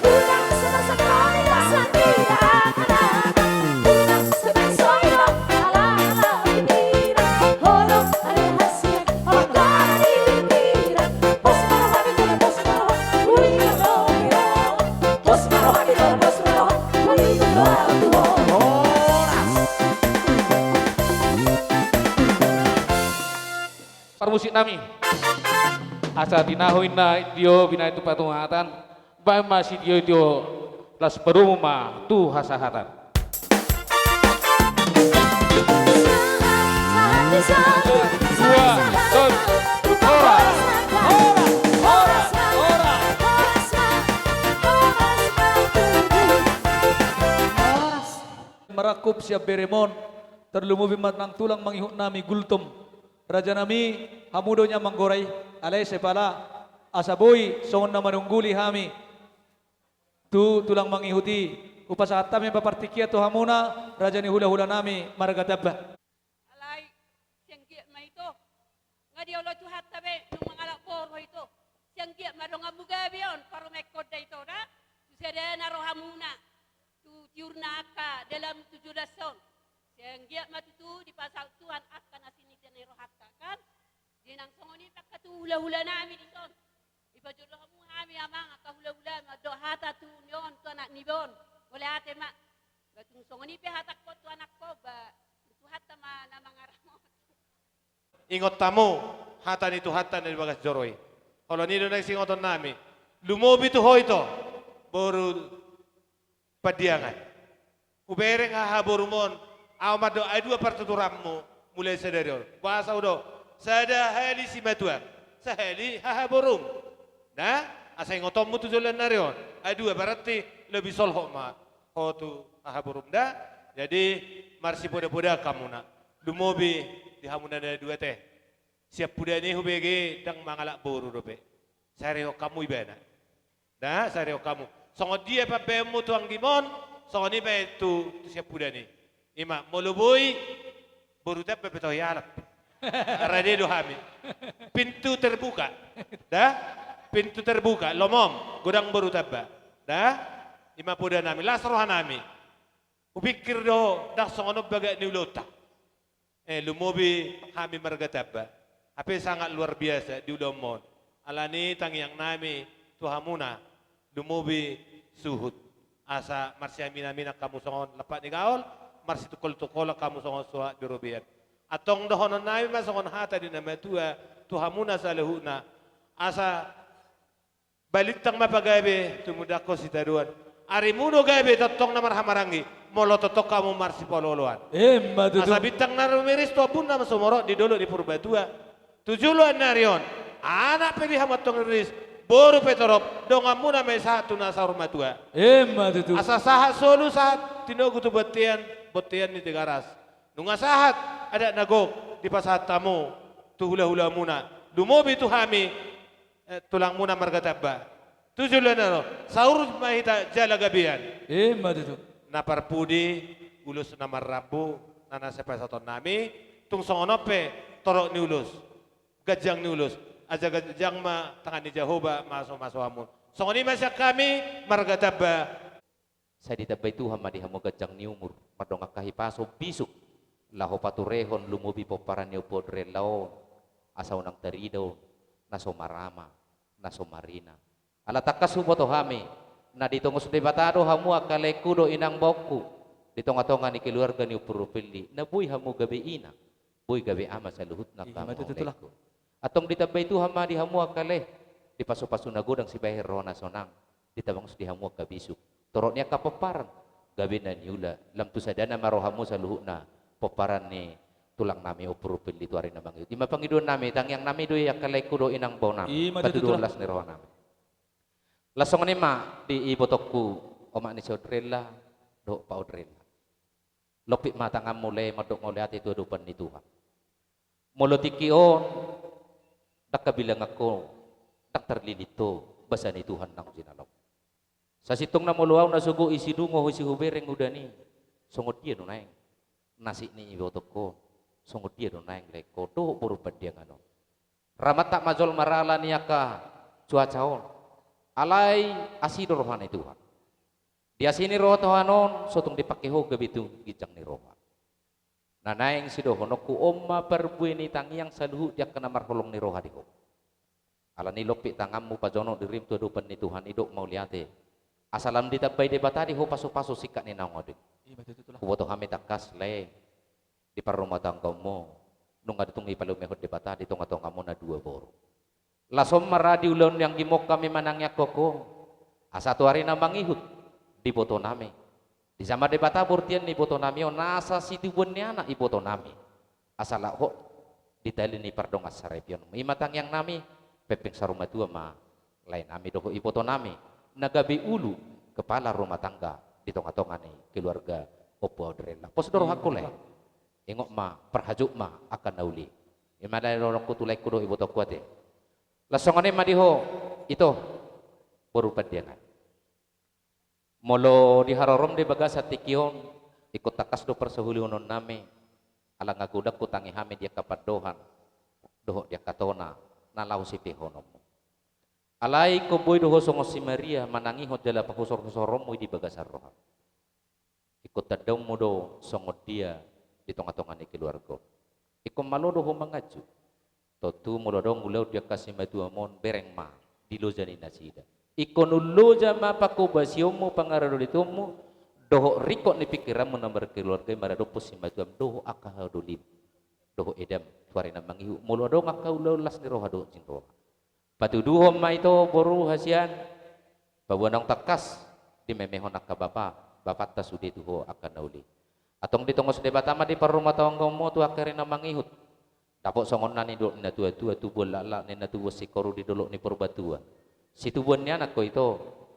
J: Udang sesekali rasa tidak ada, udang sebesoilo ala-ala pikiran, horok ada hasil, horok ada di pikiran. Bos marah gitu, bos marah, uli berdoa. Bos marah gitu, bos marah, uli berdoa-doa.
C: Permusik nami. Asa dinahoin na dio bina itu patungatan. Ba masih dio itu las perumah tu hasahatan.
A: Merakup siap beremon terlumubi matang tulang mangihut nami gultum raja nami hamudonya manggorai alai sepala asaboy songon na manungguli hami tu tulang mangihuti upasahat kami papartikia tu hamuna raja ni hula-hula nami maragatabah
O: alai siang giat ma ito nga dia lo tuhat tabe nung mga lakboro ito siang giat ma dong abugabi on para mekod da ito na susada na rohamuna tu tiurnaka dalam 17 tahun siang giat ma tutu di pasal Tuhan akan asini dan rohatta kan dinang songoni pakka tu hula-hula nami dito ipajodoh kamu hami amang aka hula-hula ma do hata tu nyon tu anak nibon boleh ate mak batung songoni pe hatak ko tu anak ko ba tu hatta ma na mangaramo
C: Ingot tamu hatan itu hatan dari bagas joroi. Kalau ni do singoton nami lumobi tu hoito baru padiangan. Ubereng haborumon amado ay dua partiturammu mulai sadarion. Bahasa udo sada hali simatua. Sahali hahaborum. Nah, asai ngotommu tu jalan narion. Ay dua berarti lebih solho ma. Hotu hahaborum dah. Jadi marsi poda-poda kamu nak. Lumobi di hamunan ada dua teh. Siap puda ni hubege dang mangalak boru dope. Sareo kamu ibana. Dah sareo kamu. Songo dia pa bemu tuang gimon. Songo ni pe tu siap puda ni. Ima molubui boru teh pe beto yalap. Rade do hami. Pintu terbuka. Dah? Pintu terbuka. Lomom godang boru tabba. Dah? Ima puda nami lasroha nami. Upikir do dak songono baga ni ulota. Lumobi kami margatabba. Apa sangat luar biasa di udomon. Alani tang yang nami tuhamuna lumobi suhut. Asa marsia mina kamu songon lepat ni gaul. Marsi tukol kamu songon suha birobian. Atong dohonon nami masongon hata di nama tua tuhamuna salahuna. Asa balik tang mapagabe tumudako si taruan. Arimuno gabe totong na marhamarangi. Molo totok kamu marsi pololoan. Asa bitang narumiris to pun nama somoro di dulu di Purbatua. Tujuluan narion. Anak pilih hamatong riris. Boru petorop. Dongamuna me satu nasa rumah asa sahat solu sahat. Tinogu tu betian ni tegaras. Nunga sahat ada nagok di pasahat tamu. Tu hula-hula muna. Dumobi tu hami. Tulang muna margatabba. Tujuluan naro. Saur mahita jala gabian. Naparpudi ulus namar rabu nana sepasaton nami tung songonope torok ni ulus gajang ni ulus aja gajang ma tangan ni Jehovah maso amun songoni masya kami margataba
D: saya ditabay Tuhan madi hamo gajang ni umur madong kahipaso bisuk laho paturehon lumubi poparan ni podre laon asaw nang tarido naso marama naso marina ala takasubo to hami na dito ngos debatado hamu akale kudo inang boku dito ngatonga ni keluarga ni Purupili na buy hamu gabi ina buy gabi ama sa luhut na kamu atong ditabay tu hama di hamu akale di paso-paso na godang si Bahir Rona sonang ditabang di hamu kabisuk torok niya kapaparan gabi na niula lam tu sadana maro hamu sa luhut na paparan ni tulang nami o Purupili tu ari na bangit ima pangidon nami tang yang nami do akale kudo inang bo nami patudulas ni Rona nami lasong ni ma di ibotokku omak ni saudrella do pa odrella lopik mata ngamule madok ngole ati tu adupan ni Tuhan molotikion dak kabilang ako dak terlilito basa ni Tuhan nang sinalaw sa sitong na muluaw na sugo isi dungo isi hubereng udani sungod dia no naeng nasi ni ibotokko sungod dia no naeng leko do puro padiang ano Ramat tak majol marala niaka cuacaon. Alai asido rohani Tuhan. Dia sini roh Tuhanon sotong dipakai ho gabitu gijang ni roh. Nanaing sido honoku omma perbuini tangiang saluhu dia kena marholong ni roh hadiho. Ala ni lopi tangammu pajono dirim tu dupan ni Tuhan idok mau liate. Asalam ditabay di batadi ho paso-paso sikat ni nangodik. Kuwoto kami takas le di parumah tangga mo. Nung aditong ipalumehod di batadi tonga-tonga mo na dua boro. Lasom maradi ulon yang gimok kami manangyak koko. Asa tu hari na mangihut di boto nami. Di sama di batabur tian ni boto nami o nasa situbun ni anak i boto nami. Asala ho ditali ni pardong asarepion. Imatang yang nami pepeng sa rumah tua ma lain nami doho i boto nami. Nagabi ulu kepala rumah tangga di tonga-tonga ni keluarga opo drela. Posdoro hakule. Ingok ma perhajuk ma akan nauli. Imadai lorong kutulai kudo ibu to kuate. Lasongane madiho itu baru padiangan. Molo di hararom di bagasa tikion ikut takas do persahulunon name ala ngagudak kutangi hame dia kapadohan doho dia katona nalau si pihonom. Alai ko boy doho songo si Maria manangi ho jala pakusor-kusoromo di bagasar roha. Ikut tadong mo do songo dia di tongah-tongah ni keluarga. Iko malodo ho mangaju. Totu mulodo ngulau dia kasih matu amon bereng ma di loja ni nasida. Iko nuloja ma paku basiomo pangarado ditomo doho rikot ni pikiranmu nomor keluarga marado pusi matu am doho akahadulim. Doho edam tuarina mangihu mulodo ngakau lolas ni rohado cinro. Patuduho ma ito boru hasian bawanang takas di memehon akabapa bapak ta sudi tuho akan nauli. Atong ditongos debatama di parumah tangga mo tu akhirnya mangihut. Tapok songon nani dok na tua tubon lala ni na tua sikoru di dolok ni perbatua. Si tubuannya anak ko itu,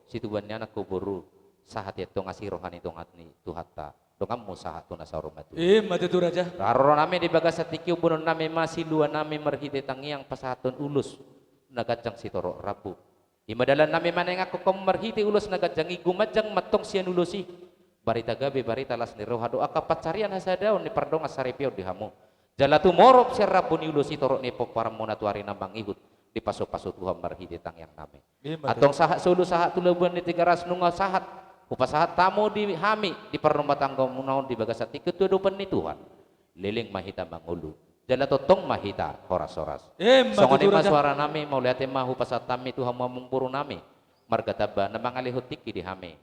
D: si tubuannya anak ko buru sahat ya tong asih rohani tong atni tuhatta. Dongam mo sahat tu nasa rumah tu.
A: Mati tu raja.
D: Raro nami di bagasa tikiu bunon nami masih dua nami merhite tangiang pasahaton ulus nagajang si torok rabu. Imadalan nami maneng ako kom merhite ulus nagajang igumajang matong sian ulusi. Barita gabi barita las ni roha doa kapacarian hasadaon ni pardong asaripio di hamu. Jalatu morop serabun ulusi torok ni pokparam monatuari nambang ihut di paso-paso Tuhan marhiti tang yang name. Atong sahat sulu sahat tulabuan ni 300 nunga sahat upasahat tamu di hami di parumah tangga munaon di bagasati ketudupan ni Tuhan. Liling mahita mangulu. Jalato tong mahita horas-horas. Songon ima suara nami mau lihat mahu pasat tami Tuhan mamung buru nami. Margataba namang alihut tiki di hami.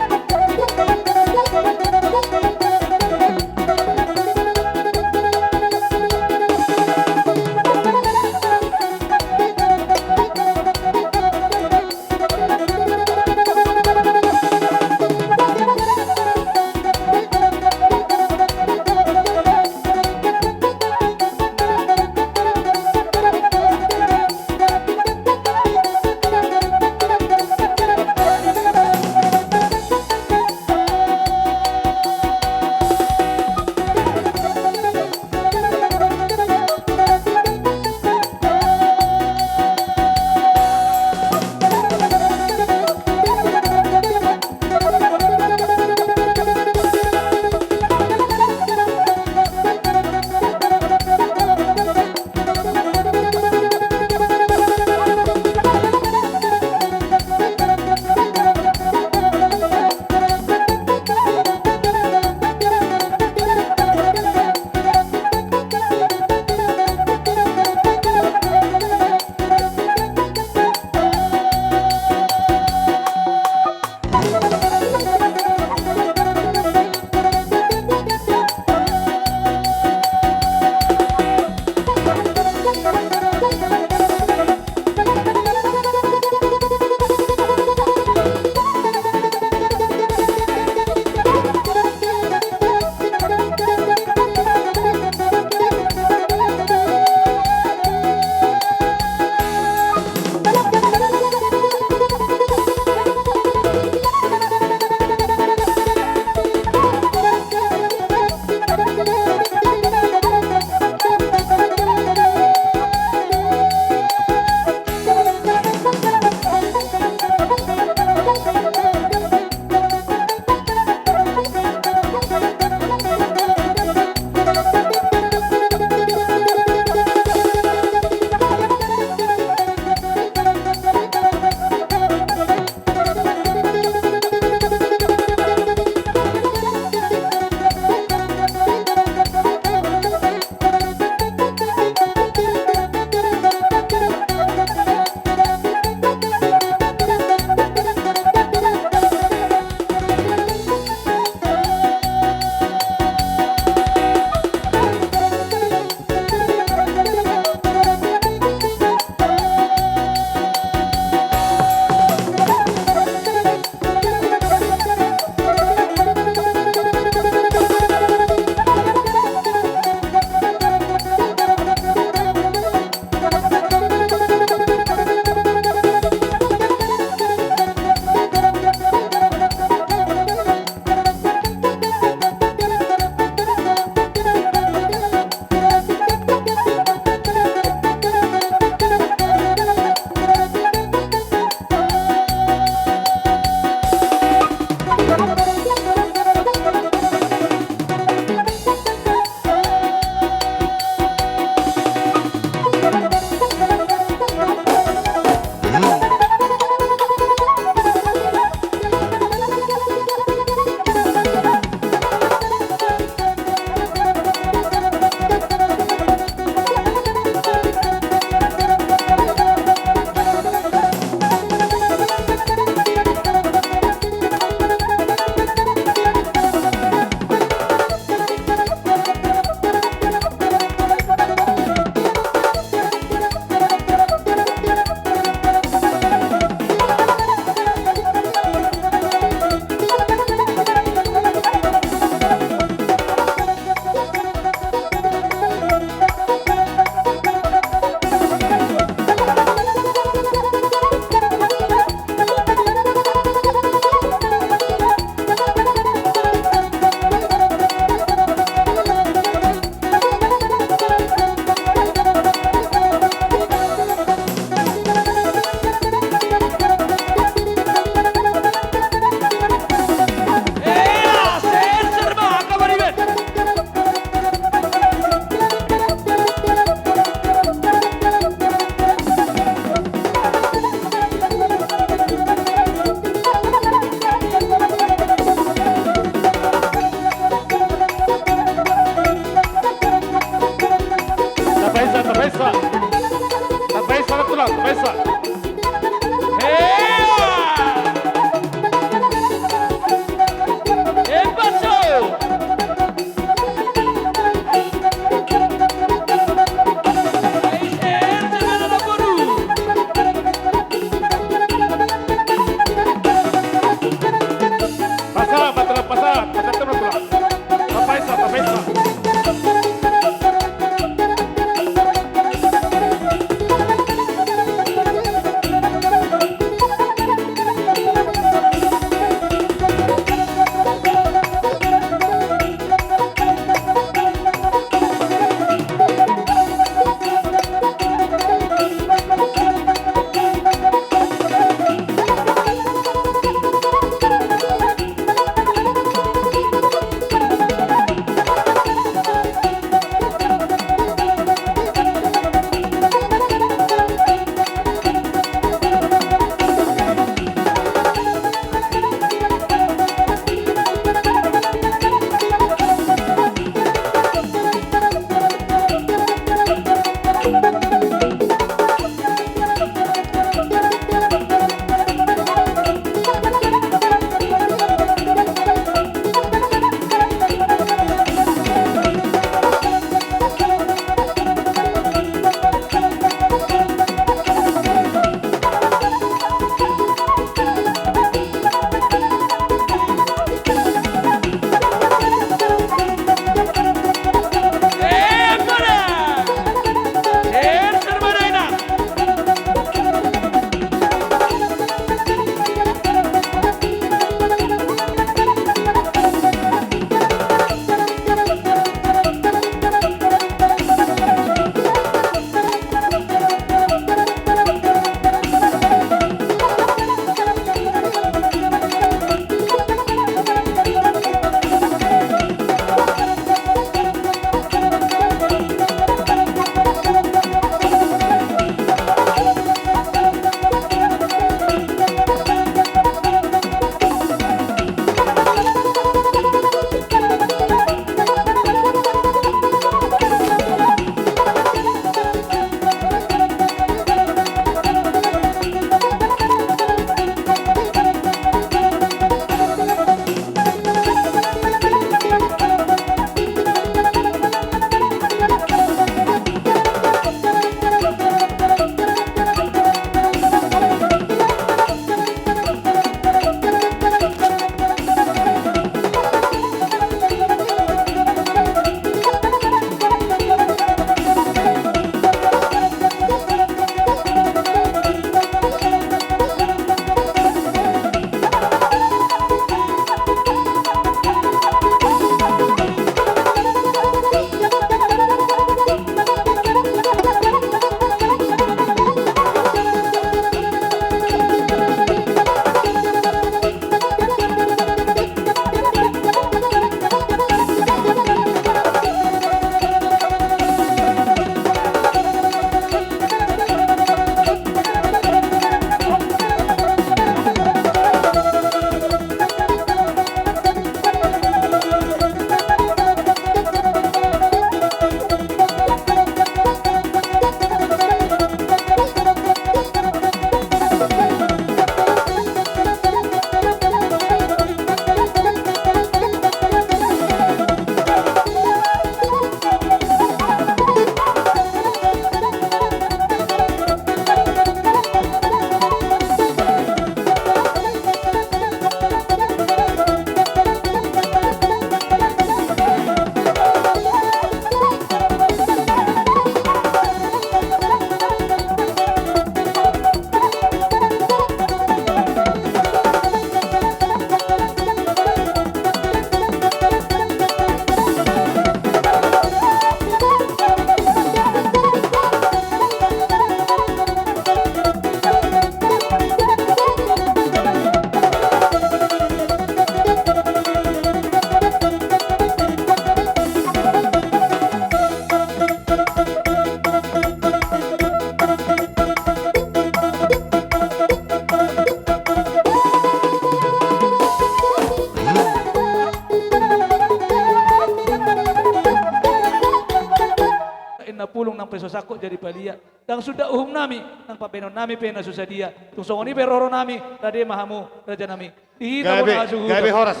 A: nang peso sako jadi palia. Dang sudah nami nang papenon nami pena susah dia. Tung songoni beroro nami rade mahamu raja nami. Dihita mo na asuhuton.
C: Gabi horas.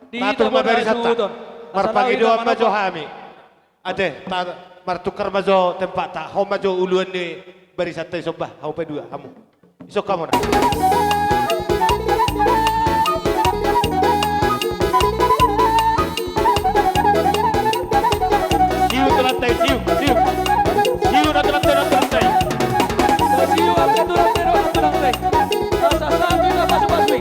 A: Dihita
C: Tatung
A: mo na
C: maberi satta.
A: asuhuton.
C: Marpagido ang majo hami. Ate, martukar majo tempat tak. Hau majo uluan ni beri satta isobah. Hau pe dua hamu. Isok kamu na. Siu tu lantai, siu. Siu na tu lantai.
A: Siu akan tu lantai. Asa sabi na pasu-pasui.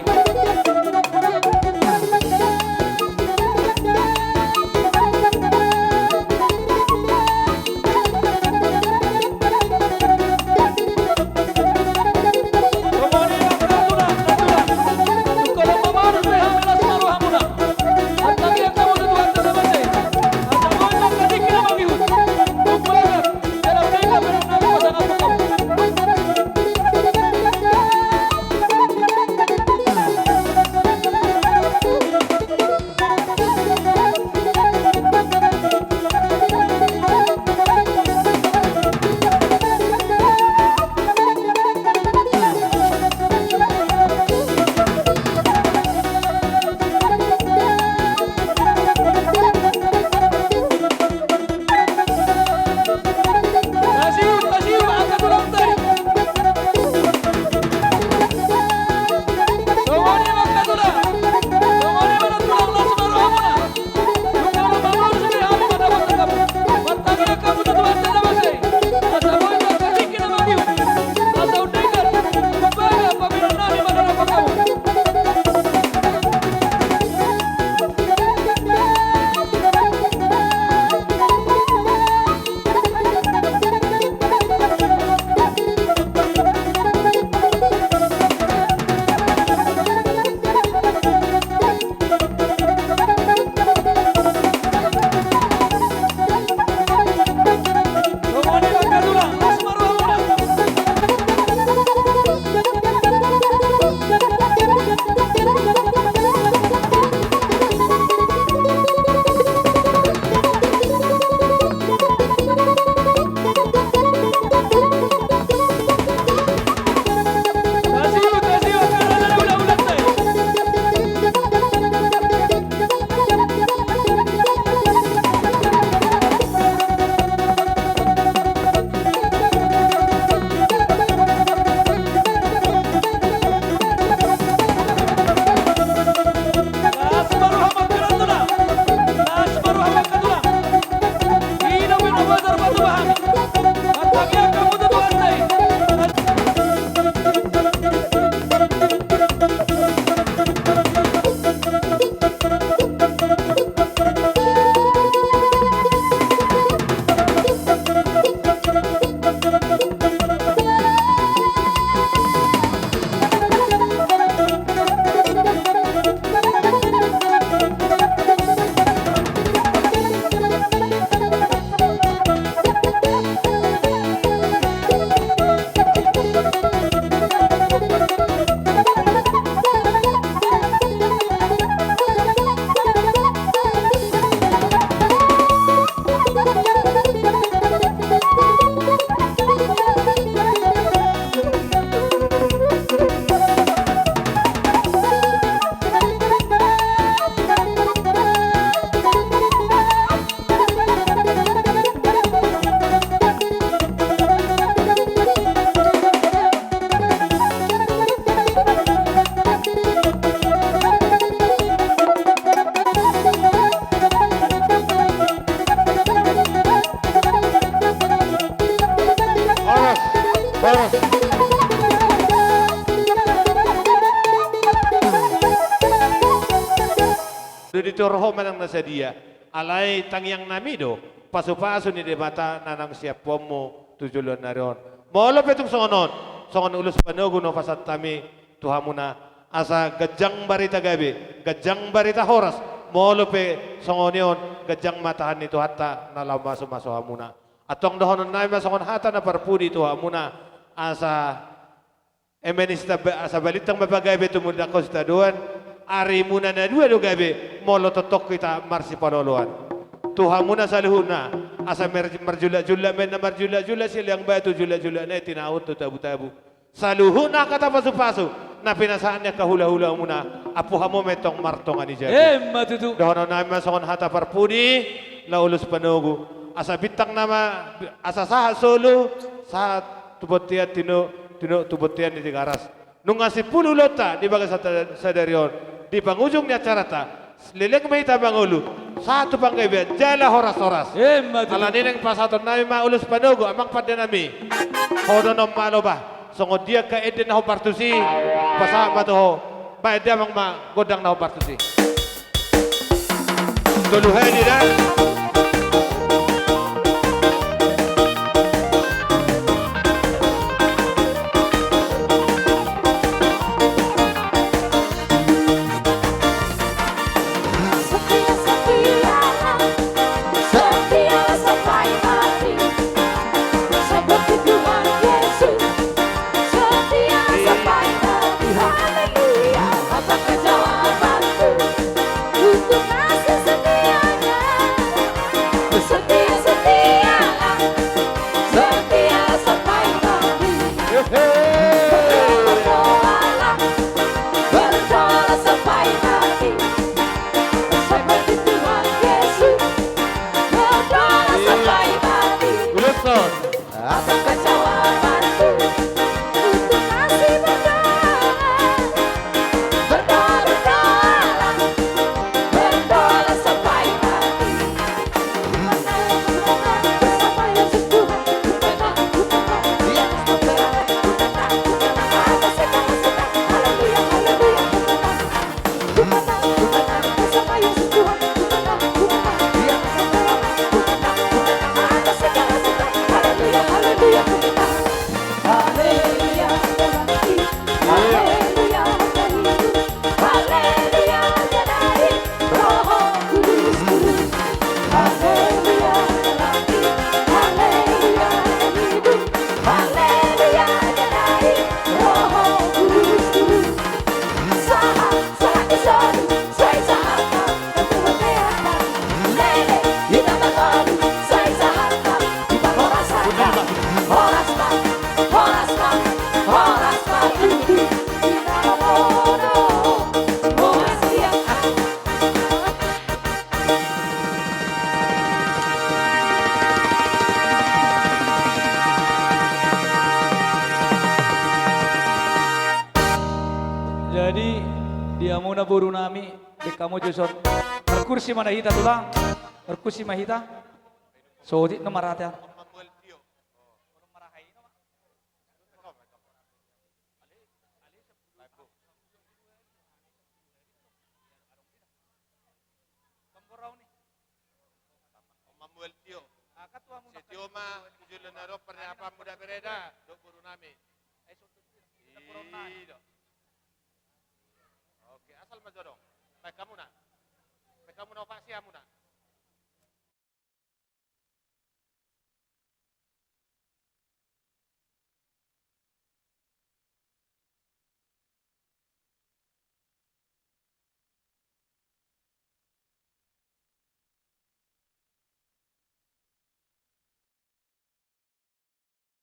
C: Dito roho manang nasa dia. Alay tangyang nami do. Paso-paso ni debata nanang siap pomo tujulon na ron. Molo petong songon. Songon ulus panogo no pasat tami tuhamuna. Asa gajang barita gabi. Gajang barita horas. Molo pe songon yon. Gajang matahan nito hatta nalaw maso hamuna. Atong dohonon na masongon hata na parpudi tuhamuna. Asa emenista asa balitang mapagabi tumunda ko sa duwan. Ari muna na dua do gabi molo totok kita marsi panoloan. Tuhan muna sa luhuna asa merjula-jula men merjula-jula silang batu jula-jula na tinaut tu tabu-tabu saluhuna kata pasu-pasu na pinasaannya kahula-hula muna apu hamo metong martong ani jadi
A: matutu
C: dohono nami masongon hata parpuni laulus panogu asa bintang nama asa saha solo saat tubotian tino tubotian di garas nungasi puluh lota di bagas sadarion di pangujungnya carata leleng mahita bangulu satu panggabian jala horas-horas ala nineng pasaton nami maulus panogu amang pada nami hodonom malobah songo dia ka eden naho partusi pasa matoho ba dia mang ma godang naho partusi tuluhan ida
A: Jadi dia muna boru nami di kamu juson kursi mana hita tulang kursi mahita so di nomor rata
C: Setioma julenaro pernyapan muda bereda dok boru nami Oke, asal majorong. Baik kamu nak. Baik kamu nak pasti kamu nak.